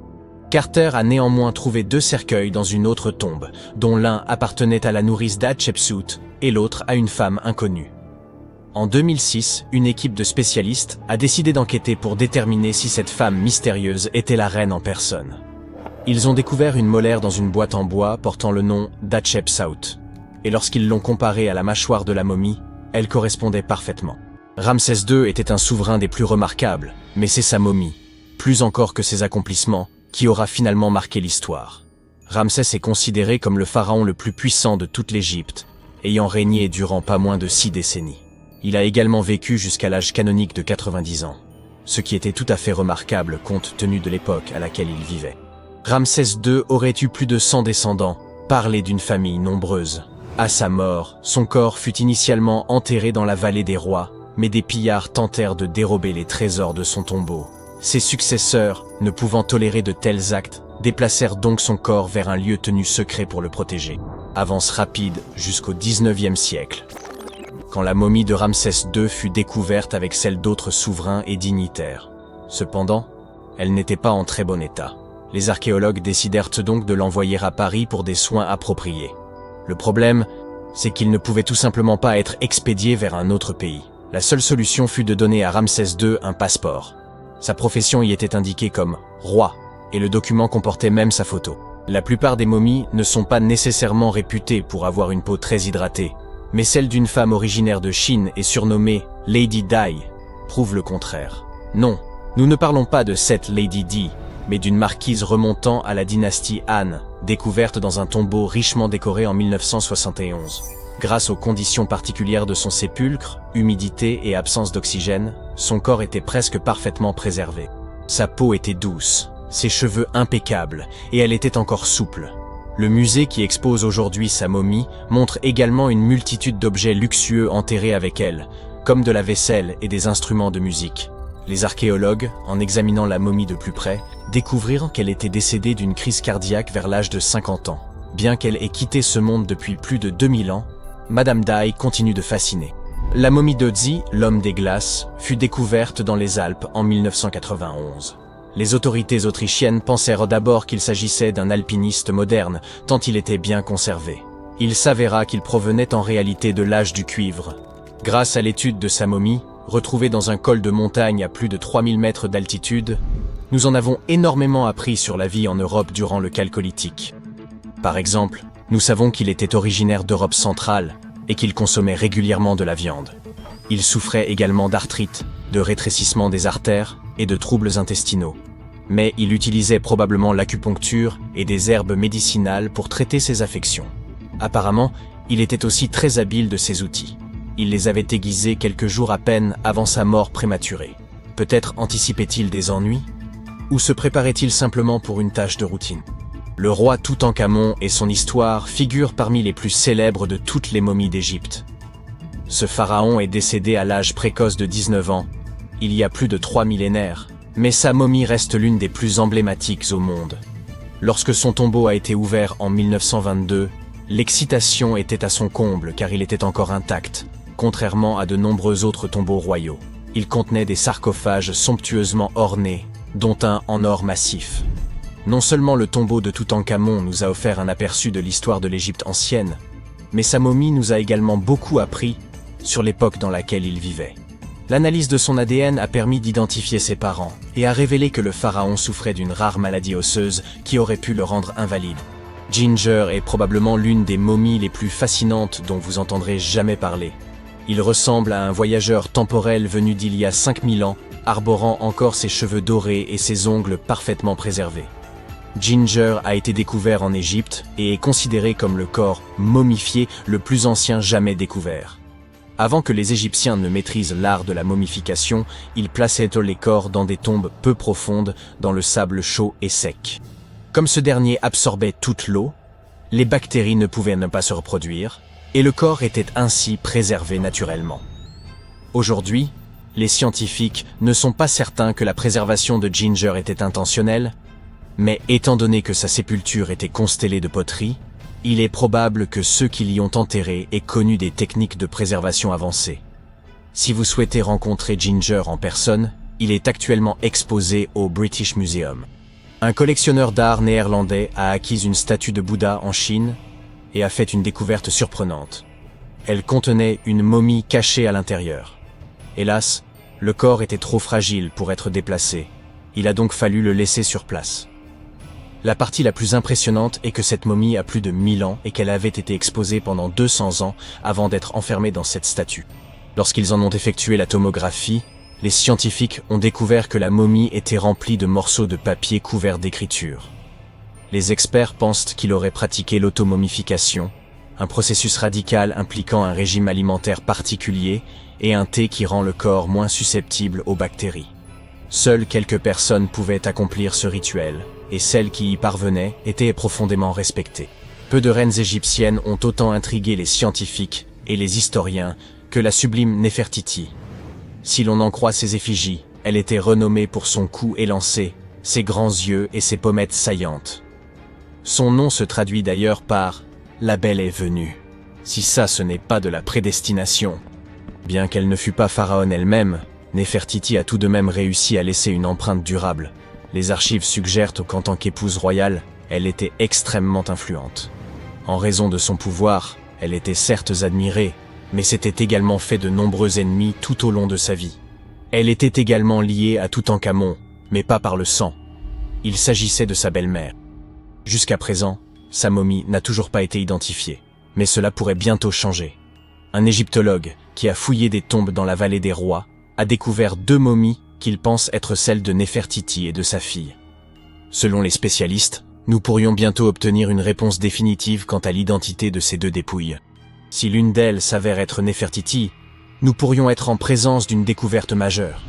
S1: Carter a néanmoins trouvé 2 cercueils dans une autre tombe, dont l'un appartenait à la nourrice d'Hatshepsut et l'autre à une femme inconnue. En 2006, une équipe de spécialistes a décidé d'enquêter pour déterminer si cette femme mystérieuse était la reine en personne. Ils ont découvert une molaire dans une boîte en bois portant le nom d'Hatshepsut, et lorsqu'ils l'ont comparée à la mâchoire de la momie, elle correspondait parfaitement. Ramsès II était un souverain des plus remarquables, mais c'est sa momie, plus encore que ses accomplissements, qui aura finalement marqué l'histoire. Ramsès est considéré comme le pharaon le plus puissant de toute l'Égypte, ayant régné durant pas moins de 6 décennies. Il a également vécu jusqu'à l'âge canonique de 90 ans, ce qui était tout à fait remarquable compte tenu de l'époque à laquelle il vivait. Ramsès II aurait eu plus de 100 descendants, parlé d'une famille nombreuse. À sa mort, son corps fut initialement enterré dans la vallée des rois, mais des pillards tentèrent de dérober les trésors de son tombeau. Ses successeurs, ne pouvant tolérer de tels actes, déplacèrent donc son corps vers un lieu tenu secret pour le protéger. Avance rapide jusqu'au 19e siècle, quand la momie de Ramsès II fut découverte avec celle d'autres souverains et dignitaires. Cependant, elle n'était pas en très bon état. Les archéologues décidèrent donc de l'envoyer à Paris pour des soins appropriés. Le problème, c'est qu'il ne pouvait tout simplement pas être expédié vers un autre pays. La seule solution fut de donner à Ramsès II un passeport. Sa profession y était indiquée comme « roi », et le document comportait même sa photo. La plupart des momies ne sont pas nécessairement réputées pour avoir une peau très hydratée, mais celle d'une femme originaire de Chine et surnommée Lady Di prouve le contraire. Non, nous ne parlons pas de cette Lady Di, mais d'une marquise remontant à la dynastie Han, découverte dans un tombeau richement décoré en 1971. Grâce aux conditions particulières de son sépulcre, humidité et absence d'oxygène, son corps était presque parfaitement préservé. Sa peau était douce, ses cheveux impeccables, et elle était encore souple. Le musée qui expose aujourd'hui sa momie montre également une multitude d'objets luxueux enterrés avec elle, comme de la vaisselle et des instruments de musique. Les archéologues, en examinant la momie de plus près, découvrirent qu'elle était décédée d'une crise cardiaque vers l'âge de 50 ans. Bien qu'elle ait quitté ce monde depuis plus de 2000 ans, Madame Di continue de fasciner. La momie d'Ötzi, l'homme des glaces, fut découverte dans les Alpes en 1991. Les autorités autrichiennes pensèrent d'abord qu'il s'agissait d'un alpiniste moderne, tant il était bien conservé. Il s'avéra qu'il provenait en réalité de l'âge du cuivre. Grâce à l'étude de sa momie, retrouvée dans un col de montagne à plus de 3000 mètres d'altitude, nous en avons énormément appris sur la vie en Europe durant le Chalcolithique. Par exemple, nous savons qu'il était originaire d'Europe centrale et qu'il consommait régulièrement de la viande. Il souffrait également d'arthrite, de rétrécissement des artères et de troubles intestinaux. Mais il utilisait probablement l'acupuncture et des herbes médicinales pour traiter ses affections. Apparemment, il était aussi très habile de ses outils. Il les avait aiguisés quelques jours à peine avant sa mort prématurée. Peut-être anticipait-il des ennuis? Ou se préparait-il simplement pour une tâche de routine? Le roi Toutankhamon et son histoire figurent parmi les plus célèbres de toutes les momies d'Égypte. Ce pharaon est décédé à l'âge précoce de 19 ans, il y a plus de 3 millénaires, mais sa momie reste l'une des plus emblématiques au monde. Lorsque son tombeau a été ouvert en 1922, l'excitation était à son comble car il était encore intact, contrairement à de nombreux autres tombeaux royaux. Il contenait des sarcophages somptueusement ornés, dont un en or massif. Non seulement le tombeau de Toutankhamon nous a offert un aperçu de l'histoire de l'Égypte ancienne, mais sa momie nous a également beaucoup appris sur l'époque dans laquelle il vivait. L'analyse de son ADN a permis d'identifier ses parents et a révélé que le pharaon souffrait d'une rare maladie osseuse qui aurait pu le rendre invalide. Ginger est probablement l'une des momies les plus fascinantes dont vous entendrez jamais parler. Il ressemble à un voyageur temporel venu d'il y a 5000 ans, arborant encore ses cheveux dorés et ses ongles parfaitement préservés. Ginger a été découvert en Égypte et est considéré comme le corps momifié le plus ancien jamais découvert. Avant que les Égyptiens ne maîtrisent l'art de la momification, ils plaçaient les corps dans des tombes peu profondes, dans le sable chaud et sec. Comme ce dernier absorbait toute l'eau, les bactéries ne pouvaient ne pas se reproduire, et le corps était ainsi préservé naturellement. Aujourd'hui, les scientifiques ne sont pas certains que la préservation de Ginger était intentionnelle, mais étant donné que sa sépulture était constellée de poteries, il est probable que ceux qui l'y ont enterré aient connu des techniques de préservation avancées. Si vous souhaitez rencontrer Ginger en personne, il est actuellement exposé au British Museum. Un collectionneur d'art néerlandais a acquis une statue de Bouddha en Chine et a fait une découverte surprenante. Elle contenait une momie cachée à l'intérieur. Hélas, le corps était trop fragile pour être déplacé. Il a donc fallu le laisser sur place. La partie la plus impressionnante est que cette momie a plus de 1000 ans et qu'elle avait été exposée pendant 200 ans avant d'être enfermée dans cette statue. Lorsqu'ils en ont effectué la tomographie, les scientifiques ont découvert que la momie était remplie de morceaux de papier couverts d'écriture. Les experts pensent qu'il aurait pratiqué l'automomification, un processus radical impliquant un régime alimentaire particulier et un thé qui rend le corps moins susceptible aux bactéries. Seules quelques personnes pouvaient accomplir ce rituel, et celles qui y parvenaient étaient profondément respectées. Peu de reines égyptiennes ont autant intrigué les scientifiques et les historiens que la sublime Néfertiti. Si l'on en croit ses effigies, elle était renommée pour son cou élancé, ses grands yeux et ses pommettes saillantes. Son nom se traduit d'ailleurs par « La belle est venue ». Si ça ce n'est pas de la prédestination. Bien qu'elle ne fût pas pharaon elle-même, Néfertiti a tout de même réussi à laisser une empreinte durable. Les archives suggèrent qu'en tant qu'épouse royale, elle était extrêmement influente. En raison de son pouvoir, elle était certes admirée, mais s'était également fait de nombreux ennemis tout au long de sa vie. Elle était également liée à Toutankhamon, mais pas par le sang. Il s'agissait de sa belle-mère. Jusqu'à présent, sa momie n'a toujours pas été identifiée, mais cela pourrait bientôt changer. Un égyptologue, qui a fouillé des tombes dans la vallée des rois, a découvert 2 momies qu'il pense être celles de Néfertiti et de sa fille. Selon les spécialistes, nous pourrions bientôt obtenir une réponse définitive quant à l'identité de ces 2 dépouilles. Si l'une d'elles s'avère être Néfertiti, nous pourrions être en présence d'une découverte majeure.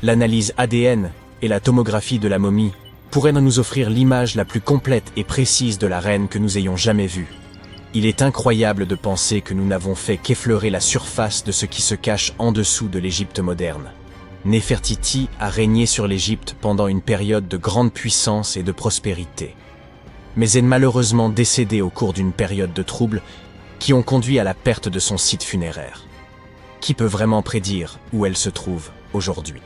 S1: L'analyse ADN et la tomographie de la momie pourraient nous offrir l'image la plus complète et précise de la reine que nous ayons jamais vue. Il est incroyable de penser que nous n'avons fait qu'effleurer la surface de ce qui se cache en dessous de l'Égypte moderne. Néfertiti a régné sur l'Égypte pendant une période de grande puissance et de prospérité. Mais est malheureusement décédée au cours d'une période de troubles qui ont conduit à la perte de son site funéraire. Qui peut vraiment prédire où elle se trouve aujourd'hui ?